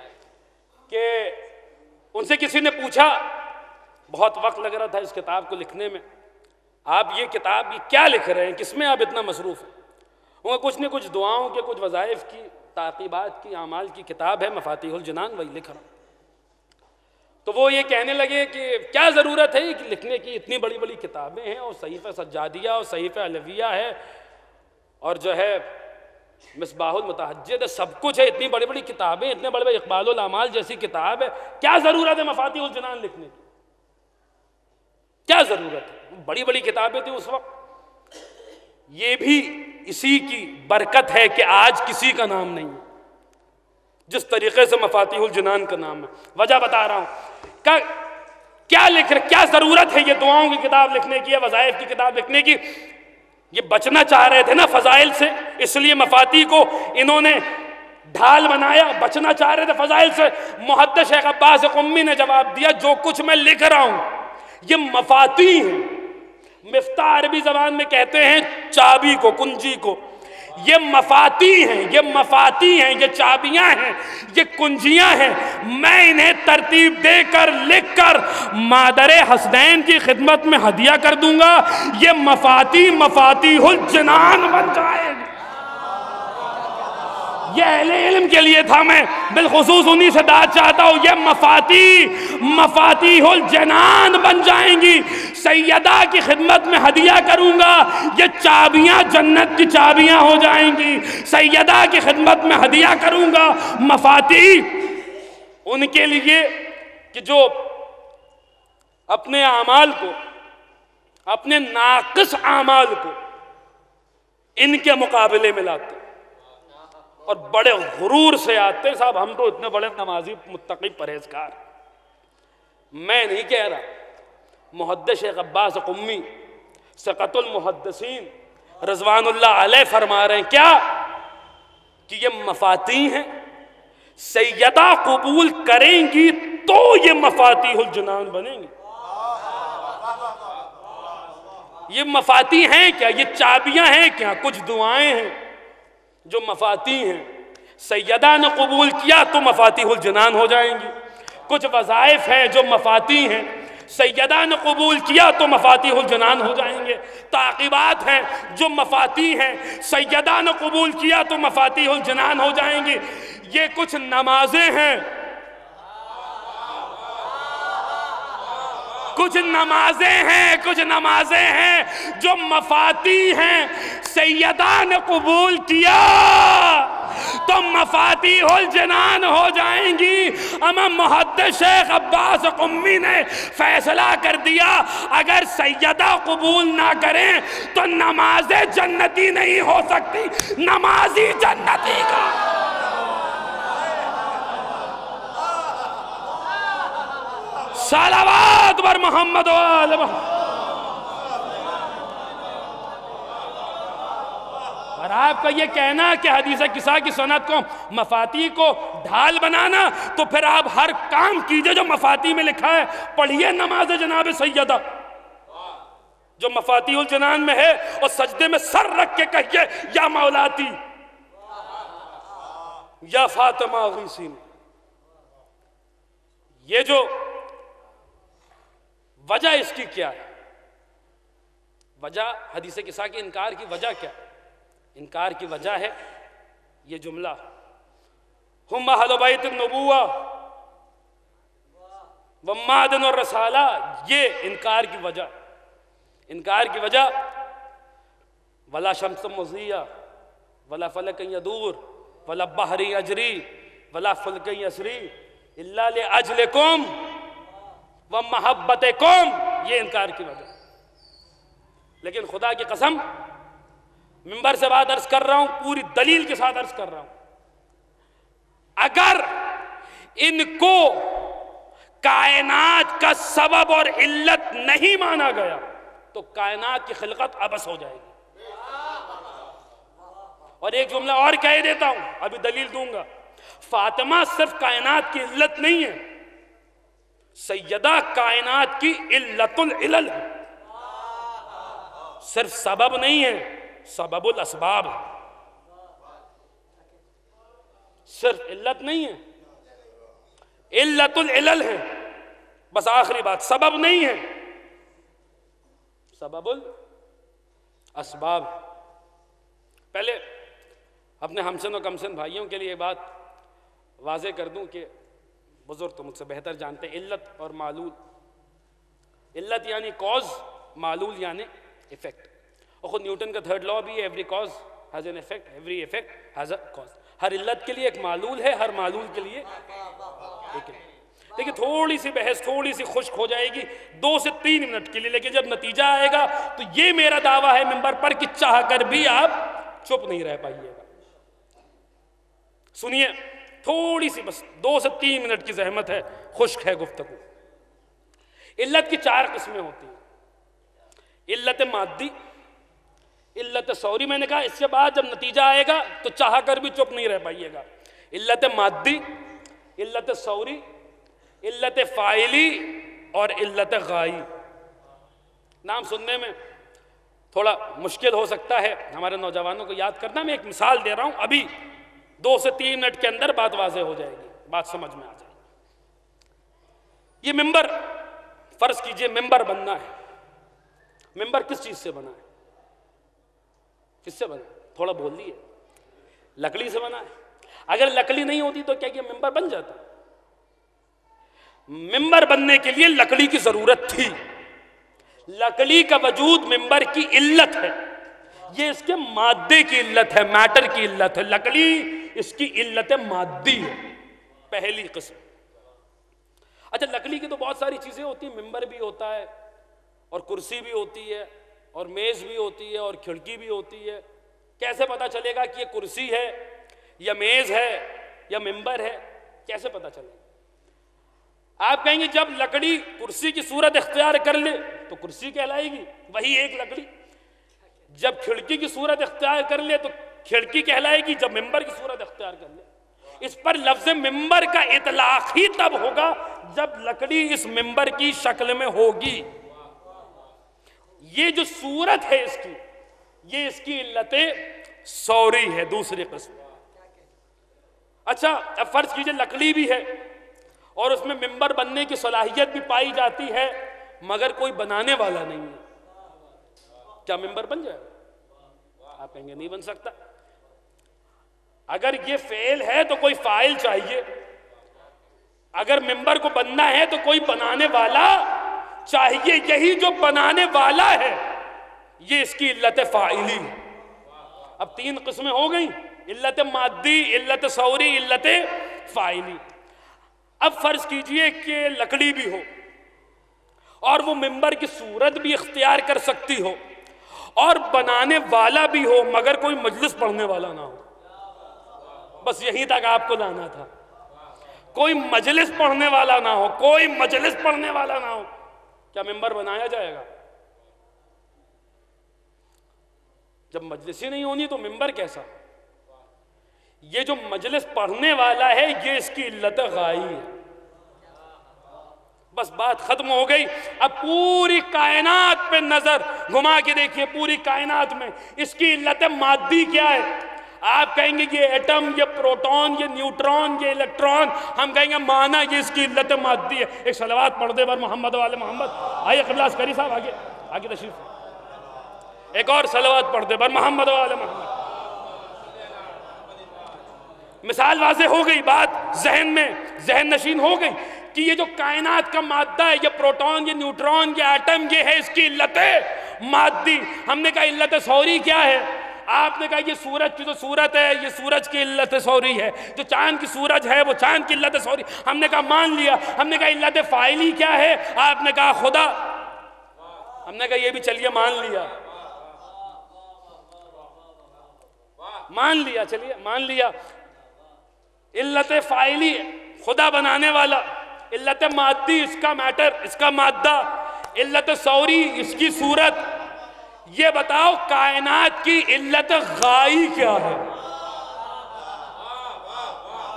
کہ ان سے کسی نے پوچھا، بہت وقت لگ رہا تھا اس کتاب کو لکھنے میں، آپ یہ کتاب یہ کیا لکھ رہے ہیں، کس میں آپ اتنا مصروف ہیں؟ وہ کچھ نہ کچھ دعاؤں کے، کچھ وظائف کی، تعقیبات کی، اعمال کی کتاب ہے مفاتیح الجنان، وہی لکھ رہا ہوں۔ تو وہ یہ کہنے لگے کہ کیا ضرورت ہے کہ لکھنے کی، اتنی بڑی بڑی کتابیں ہیں، اور صحیفہ سجادیہ اور صحیفہ علویہ ہے، اور جو ہے مصباح المتحجد ہے، سب کچھ ہے، اتنی بڑی بڑی کتابیں، اتنے بڑے بڑے اقبال الاعمال جیسی کتاب ہے، کیا ضرورت ہے مفاتیح الجنان لکھنے کی؟ کیا ضرورت ہے؟ بڑی بڑی کتابیں تھیں اس وقت۔ یہ بھی اسی کی برکت ہے کہ آج کسی کا نام نہیں ہے جس طریقے سے مفاتیح الجنان کا نام ہے۔ وجہ بتا رہا ہوں، کیا لکھ رہے، کیا ضرورت ہے یہ دعاؤں کی کتاب لکھنے کی، وظائف کی کتاب لکھنے کی؟ یہ بچنا چاہ رہے تھے نا فضائل سے، اس لیے مفاتیح کو انہوں نے ڈھال بنایا، بچنا چاہ رہے تھے فضائل سے. محدث شیخ عباس قمی نے جواب دیا جو کچھ میں لکھ رہا ہوں یہ مفاتیح ہیں. مفتاح عربی زبان میں کہتے ہیں چابی کو، کنجی کو. یہ مفاتیح ہیں، یہ مفاتیح ہیں، یہ چابیاں ہیں، یہ کنجیاں ہیں. میں انہیں ترتیب دے کر لکھ کر مادر حسنین کی خدمت میں ہدیہ کر دوں گا. یہ مفاتیح مفاتیح الجنان بن جائے گی. یہ اہل علم کے لیے تھا، میں بالخصوص انہی سے داد چاہتا ہوں. یہ مفاتیح مفاتیح الجنان بن جائیں گی. سیدہ کی خدمت میں ہدیہ کروں گا، یہ چابیاں جنت کی چابیاں ہو جائیں گی. سیدہ کی خدمت میں ہدیہ کروں گا مفاتیح ان کے لیے کہ جو اپنے اعمال کو، اپنے ناقص اعمال کو ان کے مقابلے میں لاتے اور بڑے غرور سے آتے ہیں صاحب ہم تو اتنے بڑے نمازی متقی پرہیزگار. میں نہیں کہہ رہا. محدث شیخ عباس قمی ثقۃ المحدثین رضوان اللہ علیہ فرما رہے ہیں کیا کہ یہ مفاتیح ہیں. سیدہ قبول کریں گی تو یہ مفاتیح الجنان بنیں گی. یہ مفاتیح ہیں کیا؟ یہ چابیاں ہیں کیا؟ کچھ دعائیں ہیں جو مفاتیح ہیں. سیدہ نے قبول کیا تو مفاتیح الجنان ہو جائیں گی. کچھ وظائف ہیں جو مفاتیح ہیں. سیدہ نے قبول کیا تو مفاتیح الجنان ہو جائیں گے. تعقیبات ہیں جو مفاتیح ہیں. سیدہ نے قبول کیا تو مفاتیح الجنان ہو جائیں گی. یہ کچھ نمازیں ہیں، کچھ نمازیں ہیں جو مفاتیح ہیں. سیدہ نے قبول کیا تو مفاتیح الجنان ہو جائیں گی. اما محدث شیخ عباس قمی نے فیصلہ کر دیا اگر سیدہ قبول نہ کریں تو نمازیں جنتی نہیں ہو سکتی، نمازی جنتی کا. صلوات بر محمد و آل محمد. اور آپ کا یہ کہنا کہ حدیث کسا کی سند کو مفاتیح کو ڈھال بنانا، تو پھر آپ ہر کام کیجئے جو مفاتیح میں لکھا ہے. پڑھیے نماز جناب سیدہ جو مفاتیح الجنان میں ہے اور سجدے میں سر رکھ کے کہیے یا مولاتی یا فاطمہ غیثین. یہ جو وجہ اس کی کیا ہے؟ وجہ حدیث کسا کے انکار کی وجہ کیا ہے؟ انکار کی وجہ ہے یہ جملہ ہم اہل بیت النبوہ ومعدن الرسالہ. یہ انکار کی وجہ. انکار کی وجہ ولا شمس مضیہ ولا فلک یدور ولا بحر یجری ولا فلک یسری الا لاجلکم ومحبتکم. یہ انکار کی وجہ. لیکن خدا کی قسم منبر سے بات عرض کر رہا ہوں، پوری دلیل کے ساتھ عرض کر رہا ہوں، اگر ان کو کائنات کا سبب اور علت نہیں مانا گیا تو کائنات کی خلقت عبث ہو جائے گی. اور ایک جملہ اور کہہ دیتا ہوں، ابھی دلیل دوں گا. فاطمہ صرف کائنات کی علت نہیں ہے، سیدہ کائنات کی علت العلل ہے. صرف سبب نہیں ہے، سبب الاسباب ہے. صرف علت نہیں ہے، علت العلل ہے. بس آخری بات، سبب نہیں ہے، سبب الاسباب. پہلے اپنے ہمسن و کمسن بھائیوں کے لیے یہ بات واضح کر دوں کہ بزرگ تو مجھ سے بہتر جانتے ہیں علت اور معلول. علت یعنی کاز، معلول یعنی ایفیکٹ. اور خود نیوٹن کا تھرڈ لا بھی ہے، every cause has an effect, every effect has a cause. ہر علت کے لیے ایک معلول ہے، ہر معلول کے لیے ایک. دیکھیں تھوڑی سی بحث تھوڑی سی خشک ہو جائے گی 2 سے 3 منٹ کے لیے، لیکن جب نتیجہ آئے گا تو یہ میرا دعویٰ ہے منبر پر کہ چاہ کر بھی آپ چپ نہیں رہ پائیے گا. سنیے تھوڑی سی بس 2 سے 3 منٹ کی زحمت ہے، خشک ہے گفتگو. علت کی 4 قسمیں ہوتی ہیں. علت مادی، علت سوری. میں نے کہا اس کے بعد جب نتیجہ آئے گا تو چاہ کر بھی چپ نہیں رہ پائیے گا. علت مادی، علت ثوری، علت فاعلی اور علت غائی۔ نام سننے میں تھوڑا مشکل ہو سکتا ہے ہمارے نوجوانوں کو یاد کرنا، میں ایک مثال دے رہا ہوں، ابھی 2 سے 3 منٹ کے اندر بات واضح ہو جائے گی، بات سمجھ میں آ جائے گی۔ یہ ممبر، فرض کیجئے ممبر بننا ہے، ممبر کس چیز سے بنا ہے؟ کس سے بنا ہے؟ تھوڑا بول دیئے۔ لکڑی سے بنا ہے۔ اگر لکڑی نہیں ہوتی تو کیا یہ ممبر بن جاتا؟ ممبر بننے کے لیے لکڑی کی ضرورت تھی، لکڑی کا وجود ممبر کی علت ہے، یہ اس کے مادے کی علت ہے، میٹر کی علت ہے، لکڑی اس کی علت مادی ہے، پہلی قسم۔ اچھا لکڑی کی تو بہت ساری چیزیں ہوتی ہیں، ممبر بھی ہوتا ہے اور کرسی بھی ہوتی ہے اور میز بھی ہوتی ہے اور کھڑکی بھی ہوتی ہے، کیسے پتا چلے گا کہ یہ کرسی ہے یا میز ہے یا ممبر ہے؟ کیسے پتا چلے گا؟ آپ کہیں گے جب لکڑی کرسی کی صورت اختیار کر لے تو کرسی کہلائے گی، وہی ایک لکڑی۔ جب کھڑکی کی صورت اختیار کر لے تو کھڑکی کہلائے گی، جب ممبر کی صورت اختیار کر لے۔ اس پر لفظ ممبر کا اطلاق ہی تب ہوگا جب لکڑی اس ممبر کی شکل میں ہوگی۔ یہ جو صورت ہے اس کی، یہ اس کی علت ثوری ہے، دوسری قسم۔ اچھا اب فرض کیجئے لکڑی بھی ہے اور اس میں ممبر بننے کی صلاحیت بھی پائی جاتی ہے، مگر کوئی بنانے والا نہیں ہے، کیا ممبر بن جائے گا؟ آپ کہیں گے نہیں بن سکتا۔ اگر یہ فعل ہے تو کوئی فاعل چاہیے، اگر ممبر کو بننا ہے تو کوئی بنانے والا چاہیے، یہی جو بنانے والا ہے یہ اس کی علت فاعلی ہے۔ اب 3 قسمیں ہو گئیں، علت مادی، علت ثوری، علت فاعلی۔ اب فرض کیجئے کہ لکڑی بھی ہو اور وہ ممبر کی صورت بھی اختیار کر سکتی ہو اور بنانے والا بھی ہو، مگر کوئی مجلس پڑھنے والا نہ ہو۔ بس یہیں تک آپ کو لانا تھا، کوئی مجلس پڑھنے والا نہ ہو، کوئی مجلس پڑھنے والا نہ ہو، کیا ممبر بنایا جائے گا؟ جب مجلس ہی نہیں ہونی تو ممبر کیسا؟ یہ جو مجلس پڑھنے والا ہے یہ اس کی علت غائی ہے۔ بس بات ختم ہو گئی۔ اب پوری کائنات پہ نظر گھما کے دیکھیے، پوری کائنات میں اس کی علت مادی کیا ہے؟ آپ کہیں گے یہ ایٹم، یہ پروٹون، یہ نیوٹرون، یہ الیکٹرون، ہم کہیں گے مانا یہ اس کی علت مادی ہے۔ ایک صلوات پڑھ دے بر محمد والے محمد۔ آئیے قبلہ عسکری صاحب آگے تشریف، ایک اور صلوات پڑھ دے بر محمد والے محمد۔ مثال واضح ہو گئی، بات ذہن نشین ہو گئی کہ یہ جو کائنات کا مادہ ہے، یہ پروٹون، یہ نیوٹرون، یہ ایٹم، یہ ہے اس کی علت مادی۔ ہم نے کہا علت ثوری کیا ہے؟ آپ نے کہا یہ سورج کی جو صورت ہے یہ سورج کی علت ثوری ہے، جو چاند کی سورج ہے وہ چاند کی علت ثوری۔ ہم نے کہا مان لیا۔ ہم نے کہا علت فاعلی کیا ہے؟ آپ نے کہا خدا۔ ہم نے کہا یہ بھی چلیے مان لیا، چلیے مان لیا۔ علت فاعلی خدا بنانے والا، علت مادی اس کا میٹر، اس کا مادہ، علت ثوری اس کی صورت۔ یہ بتاؤ کائنات کی علت غائی کیا ہے؟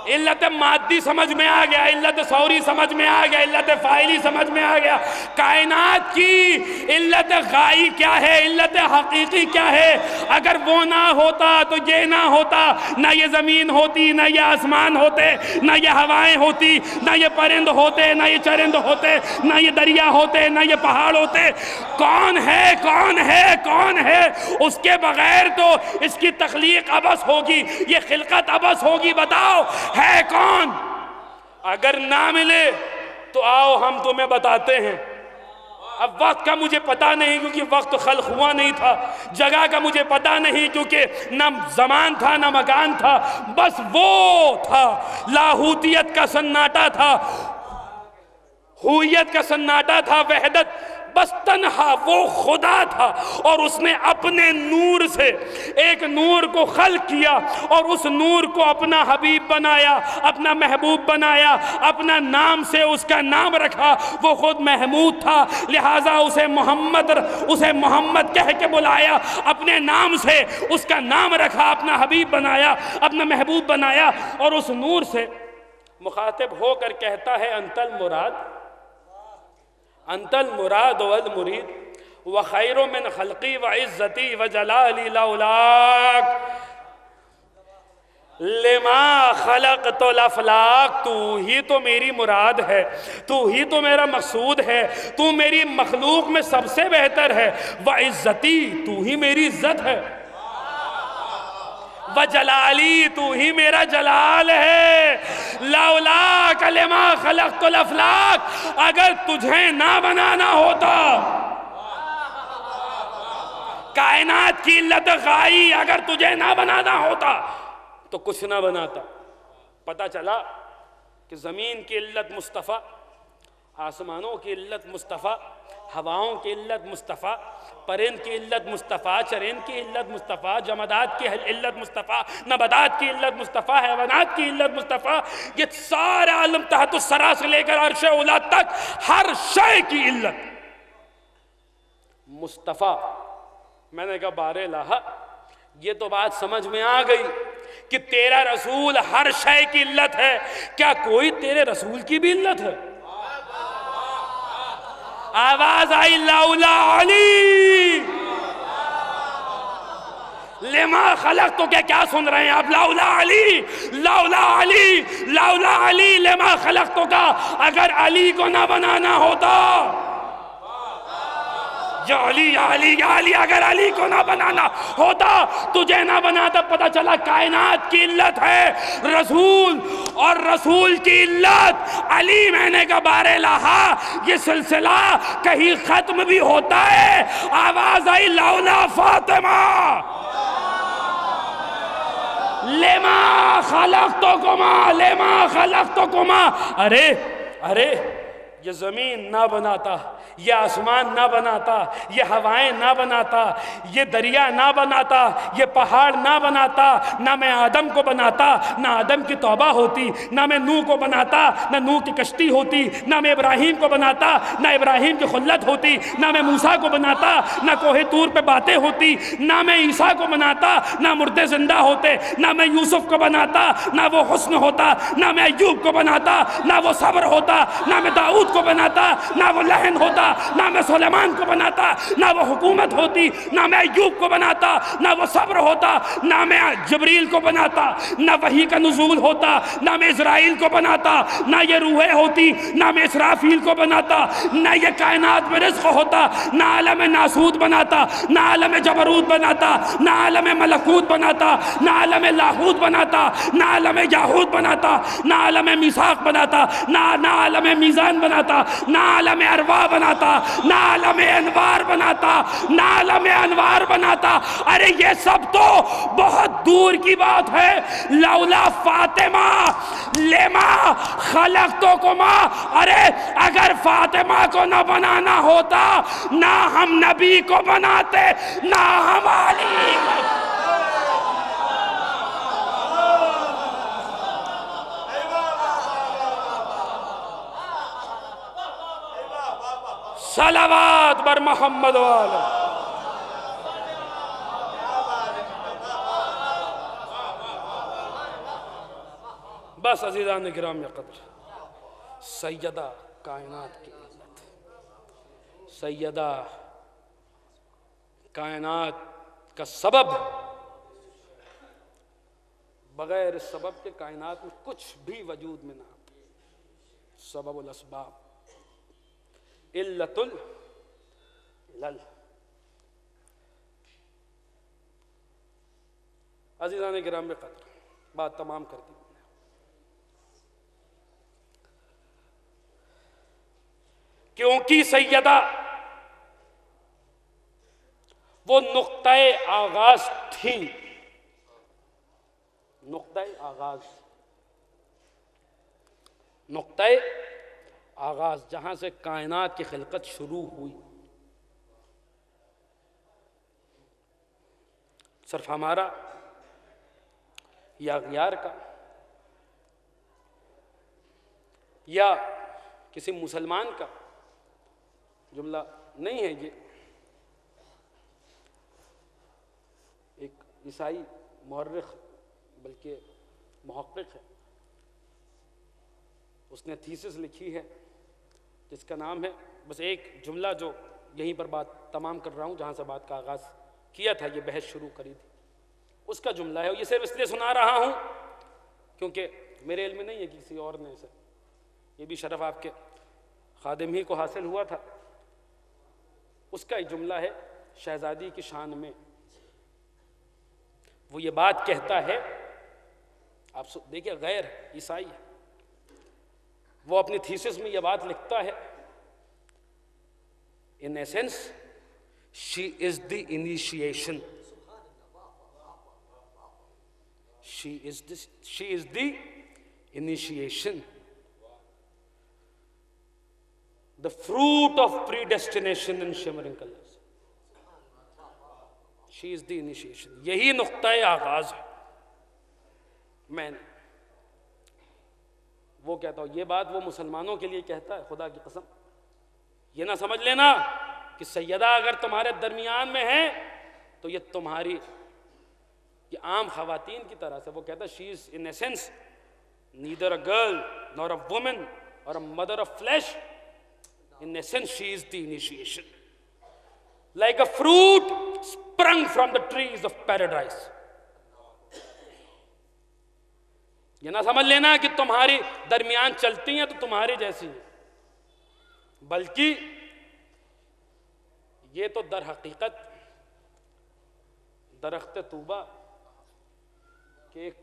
علت مادی سمجھ میں آ گیا، علت ثوری سمجھ میں آ گیا، علت فاعلی سمجھ میں آ گیا۔ کائنات کی علت غائی کیا ہے؟ علت حقیقی کیا ہے؟ اگر وہ نہ ہوتا تو یہ نہ ہوتا، نہ یہ زمین ہوتی، نہ یہ آسمان ہوتے، نہ یہ ہوائیں ہوتی، نہ یہ پرند ہوتے، نہ یہ چرند ہوتے، نہ یہ دریا ہوتے، نہ یہ پہاڑ ہوتے۔ کون ہے کون ہے کون ہے؟ اس کے بغیر تو اس کی تخلیق عبث ہوگی، یہ خلقت عبث ہوگی۔ بتاؤ ہے کون؟ اگر نہ ملے تو آؤ ہم تمہیں بتاتے ہیں۔ اب وقت کا مجھے پتا نہیں کیونکہ وقت خلق ہوا نہیں تھا، جگہ کا مجھے پتا نہیں کیونکہ نہ زمان تھا نہ مکان تھا، بس وہ تھا، لاہوتیت کا سناٹا تھا، ہوئیت کا سناٹا تھا، وحدت بس تنہا وہ خدا تھا، اور اس نے اپنے نور سے ایک نور کو خلق کیا اور اس نور کو اپنا حبیب بنایا، اپنا محبوب بنایا، اپنا نام سے اس کا نام رکھا۔ وہ خود محمود تھا، لہٰذا اسے محمد کہہ کے بلایا، اپنے نام سے اس کا نام رکھا، اپنا حبیب بنایا، اپنا محبوب بنایا، اور اس نور سے مخاطب ہو کر کہتا ہے انت المراد والمرید وخیر من خلقی وعزتی وجلالی لولاک لما خلقت الافلاک۔ تو ہی تو میری مراد ہے، تو ہی تو میرا مقصود ہے، تو میری مخلوق میں سب سے بہتر ہے، وعزتی تو ہی میری عزت ہے، وجلالی تو ہی میرا جلال ہے، لولاک لما خلقت الافلاک، اگر تجھے نہ بنانا ہوتا، کائنات کی علت غائی اگر تجھے نہ بنانا ہوتا تو کچھ نہ بناتا۔ پتہ چلا کہ زمین کی علت مصطفیٰ، آسمانوں کی علت مصطفیٰ، ہواؤں کی علت مصطفیٰ، پرند کی علت مصطفیٰ، چرند کی علت مصطفیٰ، جمادات کی علت مصطفیٰ، نباتات کی علت مصطفیٰ، حیوانات کی علت مصطفیٰ، یہ سارا عالم تحت الثری سے لے کر عرش اولی تک ہر شے کی علت مصطفیٰ۔ میں نے کہا بارے الہ، یہ تو بات سمجھ میں آ گئی کہ تیرا رسول ہر شے کی علت ہے، کیا کوئی تیرے رسول کی بھی علت ہے؟ آواز آئی لولا علی لما خلق، تو کیا سن رہے ہیں آپ؟ لولا علی، لولا علی، لولا علی لما خلق، تو کا اگر علی کو نہ بنانا ہوتا، یا علی یا علی یا علی، اگر علی کو نہ بنانا ہوتا تجھے نہ بناتا۔ پتہ چلا کائنات کی علت ہے رسول، اور رسول کی علت علی۔ میں نے کہا بارے لہا، یہ سلسلہ کہیں ختم بھی ہوتا ہے۔ آواز آئی لولا فاطمہ لما خلقتکما، لما خلقتکما۔ ارے یہ زمین نہ بناتا، یہ آسمان نہ بناتا، یہ ہوائیں نہ بناتا، یہ دریا نہ بناتا، یہ پہاڑ نہ بناتا، نہ میں آدم کو بناتا، نہ آدم کی توبہ ہوتی، نہ میں نوح کو بناتا، نہ نوح کی کشتی ہوتی، نہ میں ابراہیم کو بناتا، نہ ابراہیم کی خلت ہوتی، نہ میں موسیٰ کو بناتا، نہ کوہ طور پہ باتیں ہوتی، نہ میں عیسیٰ کو بناتا، نہ مردے زندہ ہوتے، نہ میں یوسف کو بناتا، نہ وہ حسن ہوتا، نہ میں ایوب کو بناتا، نہ وہ صبر ہوتا، نہ میں داؤد کو بناتا، نہ وہ لحن ہوتا، نہ میں سلیمان کو بناتا، نہ وہ حکومت ہوتی، نہ میں ایوب کو بناتا، نہ وہ صبر ہوتا، نہ میں جبریل کو بناتا، نہ وحی کا نزول ہوتا، نہ میں اسرائیل کو بناتا، نہ یہ روحیں ہوتی، نہ میں اسرافیل کو بناتا، نہ یہ کائنات میں رزق ہوتا، نہ عالم ناسوت بناتا، نہ عالم جبروت بناتا، نہ عالم ملکوت بناتا، نہ عالم لاہوت بناتا، نہ عالم یاہوت بناتا، نہ عالم میثاق بناتا، نہ عالم میزان بناتا، نہ عالم ارواح بناتا، نہ عالم انوار بناتا، نہ عالم انوار بناتا۔ ارے یہ سب تو بہت دور کی بات ہے۔ لولا فاطمہ لما خلقتکما، ارے اگر فاطمہ کو نہ بنانا ہوتا نہ ہم نبی کو بناتے، نہ ہم علی کو۔ صلوات بر محمد والا۔ بس عزیزان گرامی قدر، سیدہ کائنات کی علت، سیدہ کائنات کا سبب، بغیر اس سبب کے کائنات میں کچھ بھی وجود میں نہ آتا۔ سبب الاسباب، علت العلل۔ عزیزان گرامی قدر، بات تمام کر دی۔ کیونکہ سیدہ وہ نقطہ آغاز تھی، نقطہ آغاز، نقطہ آغاز جہاں سے کائنات کی خلقت شروع ہوئی۔ صرف ہمارا یا اغیار کا یا کسی مسلمان کا جملہ نہیں ہے، یہ ایک عیسائی مورخ بلکہ محقق ہے، اس نے تھیسس لکھی ہے جس کا نام ہے، بس ایک جملہ جو یہیں پر بات تمام کر رہا ہوں جہاں سے بات کا آغاز کیا تھا، یہ بحث شروع کری تھی، اس کا جملہ ہے، اور یہ صرف اس لیے سنا رہا ہوں کیونکہ میرے علم میں نہیں ہے کہ کسی اور نے اسے، یہ بھی شرف آپ کے خادم ہی کو حاصل ہوا تھا۔ اس کا ایک جملہ ہے شہزادی کی شان میں، وہ یہ بات کہتا ہے، آپ دیکھیں غیر عیسائی ہے، وہ اپنی تھیسس میں یہ بات لکھتا ہے، in essence she is the initiation، she is the initiation، the fruit of predestination in shimmering colors، she is the initiation، یہی نقطۂ آغاز ہے۔ میں وہ کہتا ہوں، یہ بات وہ مسلمانوں کے لیے کہتا ہے، خدا کی قسم یہ نہ سمجھ لینا کہ سیدہ اگر تمہارے درمیان میں ہے تو یہ تمہاری، یہ عام خواتین کی طرح سے، وہ کہتا ہے she is in essence neither a girl nor a woman or a mother of flesh، in essence she is the initiation، like a fruit sprung from the trees of paradise۔ یہ نہ سمجھ لینا کہ تمہاری درمیان چلتی ہیں تو تمہاری جیسی ہیں، بلکہ یہ تو در حقیقت درخت طوبہ کے ایک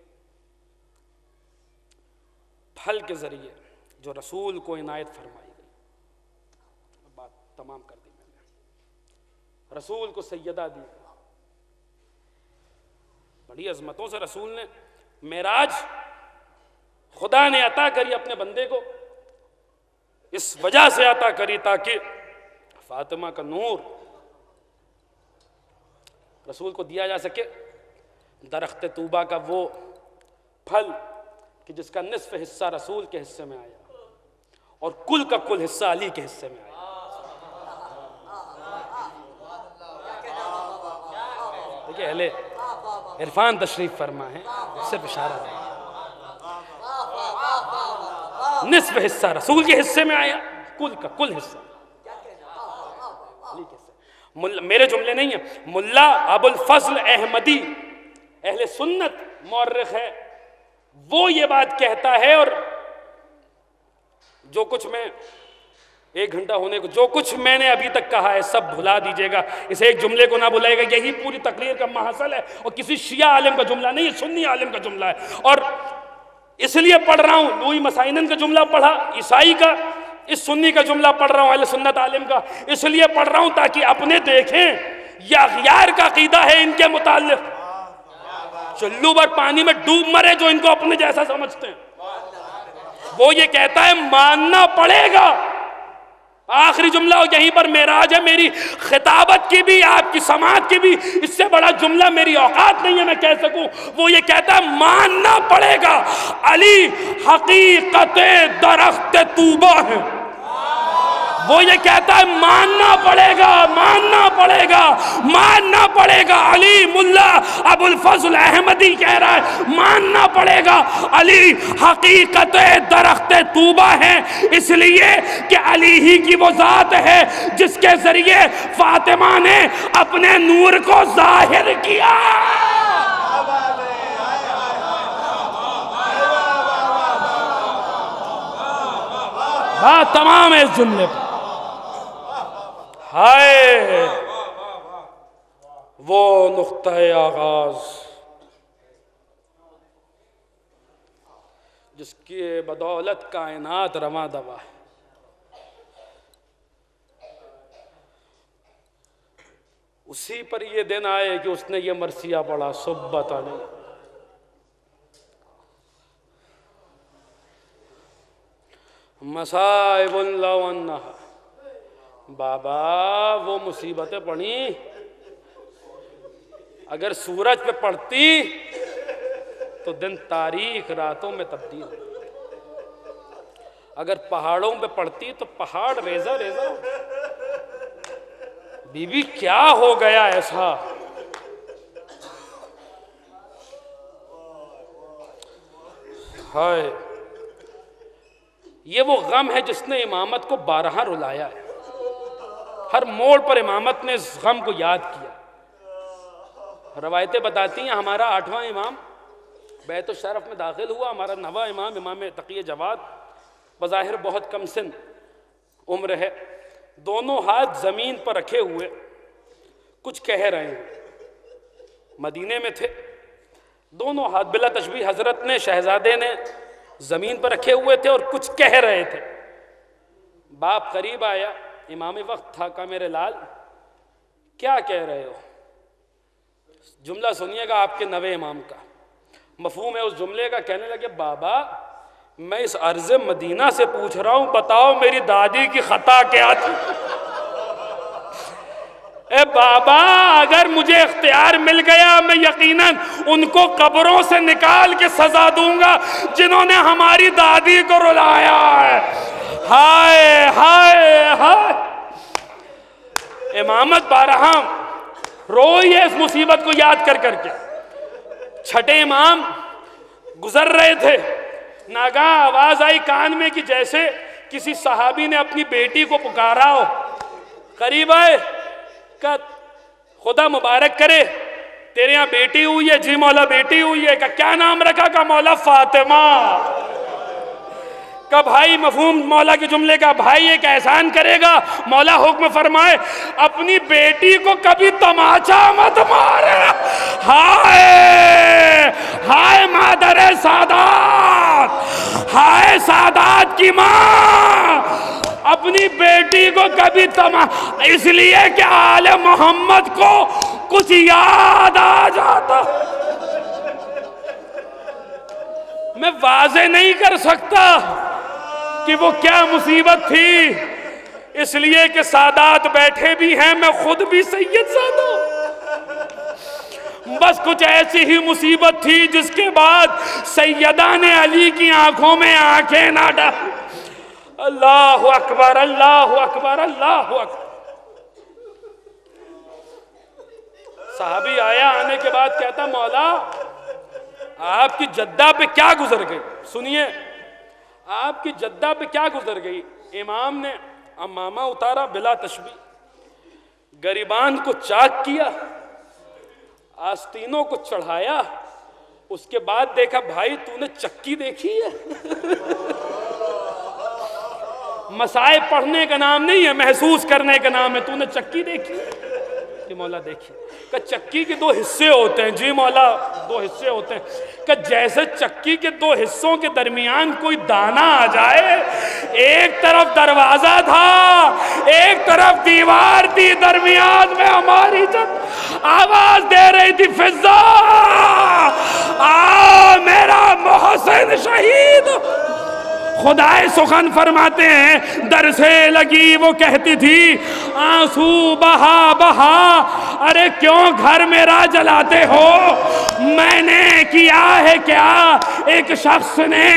پھل کے ذریعے جو رسول کو عنایت فرمائی گئی۔ بات تمام کر دی میں نے، رسول کو سیدہ دی، بڑی عظمتوں سے رسول نے معراج خدا نے عطا کری اپنے بندے کو، اس وجہ سے عطا کری تاکہ فاطمہ کا نور رسول کو دیا جا سکے، درخت طوبہ کا وہ پھل کہ جس کا نصف حصہ رسول کے حصے میں آیا اور کل کا کل حصہ علی کے حصے میں آیا۔ دیکھیں اہل عرفان تشریف فرما ہے، صرف اشارہ ہے، نصف حصہ رسول کے حصے میں آیا، کل کا کل حصہ علی کے حصے۔ میرے جملے نہیں ہیں، ملا ابو الفضل احمدی اہل سنت مورخ ہے، وہ یہ بات کہتا ہے، اور جو کچھ میں ایک گھنٹہ ہونے کو جو کچھ میں نے ابھی تک کہا ہے سب بھلا دیجئے گا، اس ایک جملے کو نہ بھلائے گا، یہی پوری تقریر کا محصل ہے، اور کسی شیعہ عالم کا جملہ نہیں، سنی عالم کا جملہ ہے، اور اس لیے پڑھ رہا ہوں، لوئی مسائنن کا جملہ پڑھا، عیسائی کا، اس سنی کا جملہ پڑھ رہا ہوں اہل سنت عالم کا، اس لیے پڑھ رہا ہوں تاکہ اپنے دیکھیں یہ اغیار کا عقیدہ ہے ان کے متعلق، چلو بھر پانی میں ڈوب مرے جو ان کو اپنے جیسا سمجھتے ہیں، وہ یہ کہتا ہے ماننا پڑے گا۔ آخری جملہ یہیں پر معراج ہے، میری خطابت کی بھی آپ کی سماعت کی بھی اس سے بڑا جملہ میری اوقات نہیں ہے میں کہہ سکوں، وہ یہ کہتا ہے ماننا پڑے گا علی حقیقت درخت طوبہ ہے، وہ یہ کہتا ہے ماننا پڑے گا، ماننا پڑے گا، ماننا پڑے گا، علی ملا ابو الفضل احمدی کہہ رہا ہے ماننا پڑے گا علی حقیقت درخت طوبہ ہے، اس لیے کہ علی ہی کی وہ ذات ہے جس کے ذریعے فاطمہ نے اپنے نور کو ظاہر کیا۔ بات تمام ہے اس جملے پر۔ ہائے وہ نقطۂ آغاز جس کی بدولت کائنات رواں دوا ہے، اسی پر یہ دن آئے کہ اس نے یہ مرثیہ پڑھا، صبت علی مصائب لو انہا، بابا وہ مصیبتیں پڑھیں اگر سورج پہ پڑتی تو دن تاریک راتوں میں تبدیل ہوتی، اگر پہاڑوں پہ پڑتی تو پہاڑ ریزہ ریزہ ہوتی۔ بی بی کیا ہو گیا ایسا؟ ہائے، یہ وہ غم ہے جس نے امامت کو بارہا رلایا ہے، ہر موڑ پر امامت نے اس غم کو یاد کیا۔ روایتیں بتاتی ہیں ہمارا 8واں امام بیت الشرف میں داخل ہوا، ہمارا 9واں امام امام تقی جواد بظاہر بہت کم سن عمر ہے، دونوں ہاتھ زمین پر رکھے ہوئے کچھ کہہ رہے ہیں، مدینے میں تھے، دونوں ہاتھ بلا تشبیہ حضرت نے شہزادے نے زمین پر رکھے ہوئے تھے اور کچھ کہہ رہے تھے۔ باپ قریب آیا، امام وقت تھا، کہا میرے لال کیا کہہ رہے ہو؟ جملہ سنیے گا آپ کے 9ویں امام کا، مفہوم ہے اس جملے کا۔ کہنے لگے بابا میں اس عرض مدینہ سے پوچھ رہا ہوں، بتاؤ میری دادی کی خطا کیا تھی؟ اے بابا اگر مجھے اختیار مل گیا میں یقیناً ان کو قبروں سے نکال کے سزا دوں گا جنہوں نے ہماری دادی کو رلایا ہے۔ ہائے ہائے ہائے، امامت بارہم روئی ہے اس مصیبت کو یاد کر کر کے۔ چھٹے امام گزر رہے تھے، ناگاہ آواز آئی کان میں کہ جیسے کسی صحابی نے اپنی بیٹی کو پکارا ہو، قریب آئے، کہ خدا مبارک کرے تیرے یہاں بیٹی ہوئی ہے؟ جی مولا بیٹی ہوئی ہے۔ کہ کیا نام رکھا؟ کہ مولا فاطمہ۔ کہ بھائی مفہوم مولا کے جملے کا، بھائی ایک احسان کرے گا، مولا حکم فرمائے اپنی بیٹی کو کبھی تماچا مت مارے۔ ہائے ہائے مادر سادات، ہائے سادات کی ماں، اپنی بیٹی کو کبھی اس لیے کہ آل محمد کو کچھ یاد آ جاتا۔ میں واضح نہیں کر سکتا کہ وہ کیا مصیبت تھی، اس لیے کہ سادات بیٹھے بھی ہیں، میں خود بھی سید زادہ ہوں۔ بس کچھ ایسی ہی مصیبت تھی جس کے بعد سیدہ نے علی کی آنکھوں میں آنکھیں نہ ڈالی۔ اللہ اکبر اللہ اکبر اللہ اکبر۔ صحابی آیا، آنے کے بعد کہتا مولا آپ کی جدہ پہ کیا گزر گئی؟ سنیے آپ کی جدہ پہ کیا گزر گئی؟ امام نے امامہ اتارا بلا تشبیہ، گریبان کو چاک کیا، آستینوں کو چڑھایا، اس کے بعد دیکھا بھائی تو نے چکی دیکھی ہے؟ مسائب پڑھنے کا نام نہیں ہے، محسوس کرنے کا نام ہے۔ تو نے چکی دیکھی؟ کہ مولا دیکھی۔ کہ چکی کے 2 حصے ہوتے ہیں۔ جی مولا 2 حصے ہوتے ہیں۔ کہ جیسے چکی کے 2 حصوں کے درمیان کوئی دانہ آ جائے، ایک طرف دروازہ تھا ایک طرف دیوار تھی، درمیان میں ہماری جب آواز دے رہی تھی فضا آ میرا محسن شہید۔ خدائے سخن فرماتے ہیں در سے لگی وہ کہتی تھی آنسو بہا بہا، ارے کیوں گھر میرا جلاتے ہو؟ میں نے کیا ہے کیا؟ ایک شخص نے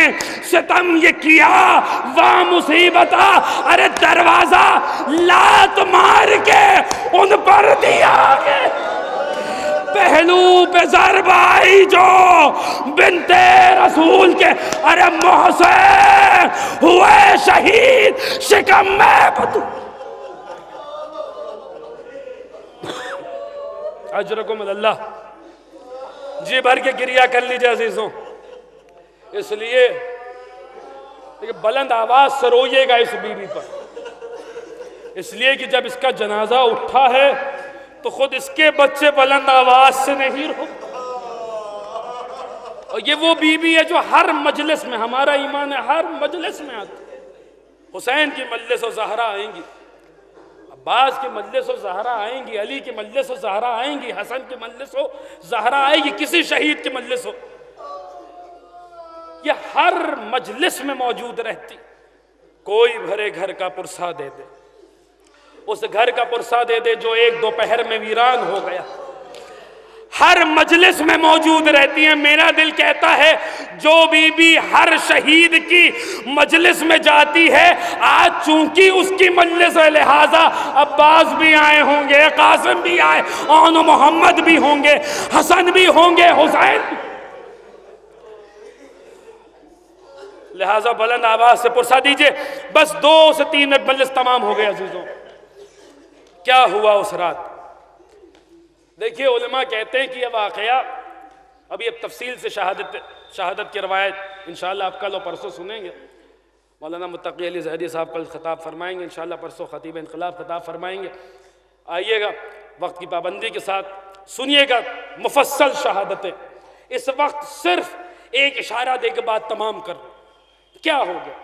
ستم یہ کیا واہ مصیبتا، ارے دروازہ لات مار کے ان پر دیا گے۔ پہلو پہ ضرب آئی جو بنت رسول کے، ارے محسن ہوئے شہید شکم میں بدو۔ اجرکم اللہ، جی بھر کے گریہ کر لیجئے عزیزوں، اس لیے بلند آواز سے روئیے گا اس بیوی پر، اس لیے کہ جب اس کا جنازہ اٹھا ہے تو خود اس کے بچے بلند آواز سے نہیں رو۔ اور یہ وہ بی بی ہے جو ہر مجلس میں، ہمارا ایمان ہے ہر مجلس میں آتی۔ حسین کی مجلس و زہرا آئیں گی، عباس کی مجلس و زہرا آئیں گی، علی کی مجلس و زہرا آئیں گی، حسن کی مجلس و زہرا آئے گی، کسی شہید کی مجلس ہو، یہ ہر مجلس میں موجود رہتی۔ کوئی بھرے گھر کا پرسہ دے دے، اس گھر کا پرسہ دے دے جو ایک دوپہر میں ویران ہو گیا۔ ہر مجلس میں موجود رہتی ہیں. میرا دل کہتا ہے جو بی بی ہر شہید کی مجلس میں جاتی ہے، آج چونکہ اس کی مجلس ہے لہٰذا عباس بھی آئے ہوں گے، قاسم بھی آئے اور محمد بھی ہوں گے، حسن بھی ہوں گے، حسین بھی. لہٰذا بلند آواز سے پرسا دیجئے. بس 2 سے 3 منٹ مجلس تمام ہو گئے عزیزوں. کیا ہوا اس رات؟ دیکھیے علماء کہتے ہیں کہ یہ واقعہ اب یہ تفصیل سے شہادت کی روایت انشاءاللہ آپ کل و پرسوں سنیں گے. مولانا متقی علی زہدی صاحب کل خطاب فرمائیں گے، انشاءاللہ پرسوں خطیب انقلاب خطاب فرمائیں گے. آئیے گا وقت کی پابندی کے ساتھ سنیے گا مفصل شہادتیں. اس وقت صرف ایک اشارہ دے کے بات تمام کر. کیا ہو گیا؟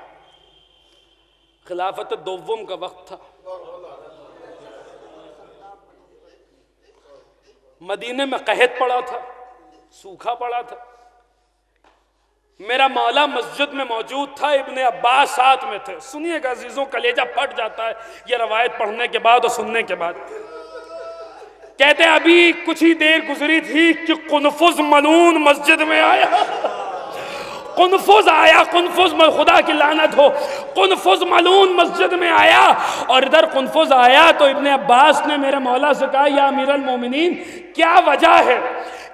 خلافت دوم کا وقت تھا. مدینے میں قحط پڑا تھا، سوکھا پڑا تھا. میرا مولا مسجد میں موجود تھا، ابن عباس ساتھ میں تھے. سنیے گا عزیزوں، کلیجہ پھٹ جاتا ہے یہ روایت پڑھنے کے بعد اور سننے کے بعد. کہتے ہیں ابھی کچھ ہی دیر گزری تھی کہ قنفذ ملعون مسجد میں آیا. قنفذ آیا، قنفذ خدا کی لعنت ہو، قنفذ ملعون مسجد میں آیا. اور ادھر قنفذ آیا تو ابن عباس نے میرے مولا سے کہا یا امیر المومنین کیا وجہ ہے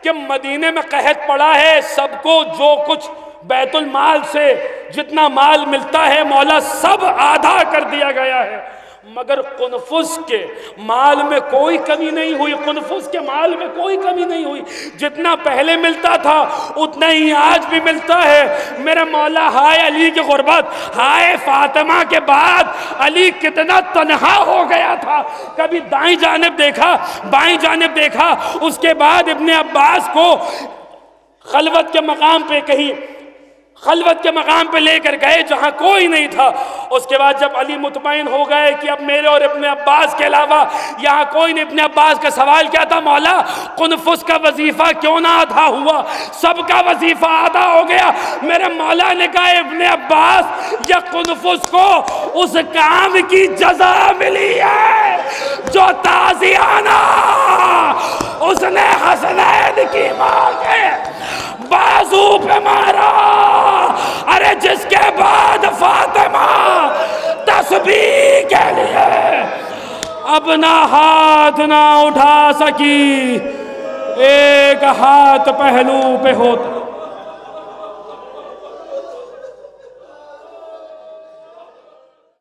کہ مدینے میں قحط پڑا ہے، سب کو جو کچھ بیت المال سے جتنا مال ملتا ہے مولا سب آدھا کر دیا گیا ہے، مگر قنفذ کے مال میں کوئی کمی نہیں ہوئی. قنفذ کے مال میں کوئی کمی نہیں ہوئی، جتنا پہلے ملتا تھا اتنا ہی آج بھی ملتا ہے. میرے مولا ہائے علی کی غربت، ہائے فاطمہ کے بعد علی کتنا تنہا ہو گیا تھا. کبھی دائیں جانب دیکھا، بائیں جانب دیکھا. اس کے بعد ابن عباس کو خلوت کے مقام پہ خلوت کے مقام پہ لے کر گئے جہاں کوئی نہیں تھا. اس کے بعد جب علی مطمئن ہو گئے کہ اب میرے اور ابن عباس کے علاوہ یہاں کوئی نہیں، ابن عباس کا سوال کیا تھا؟ مولا قنفذ کا وظیفہ کیوں نہ آدھا ہوا؟ سب کا وظیفہ آدھا ہو گیا. میرے مولا نے کہا ابن عباس یا قنفذ کو اس کام کی جزا ملی ہے جو تازیانہ اس نے حسنین کی ماں کے بازو پہ مارا. ارے جس کے بعد فاطمہ تسبیح کے لیے اپنا ہاتھ نہ اٹھا سکی، ایک ہاتھ پہلو پہ ہوتا.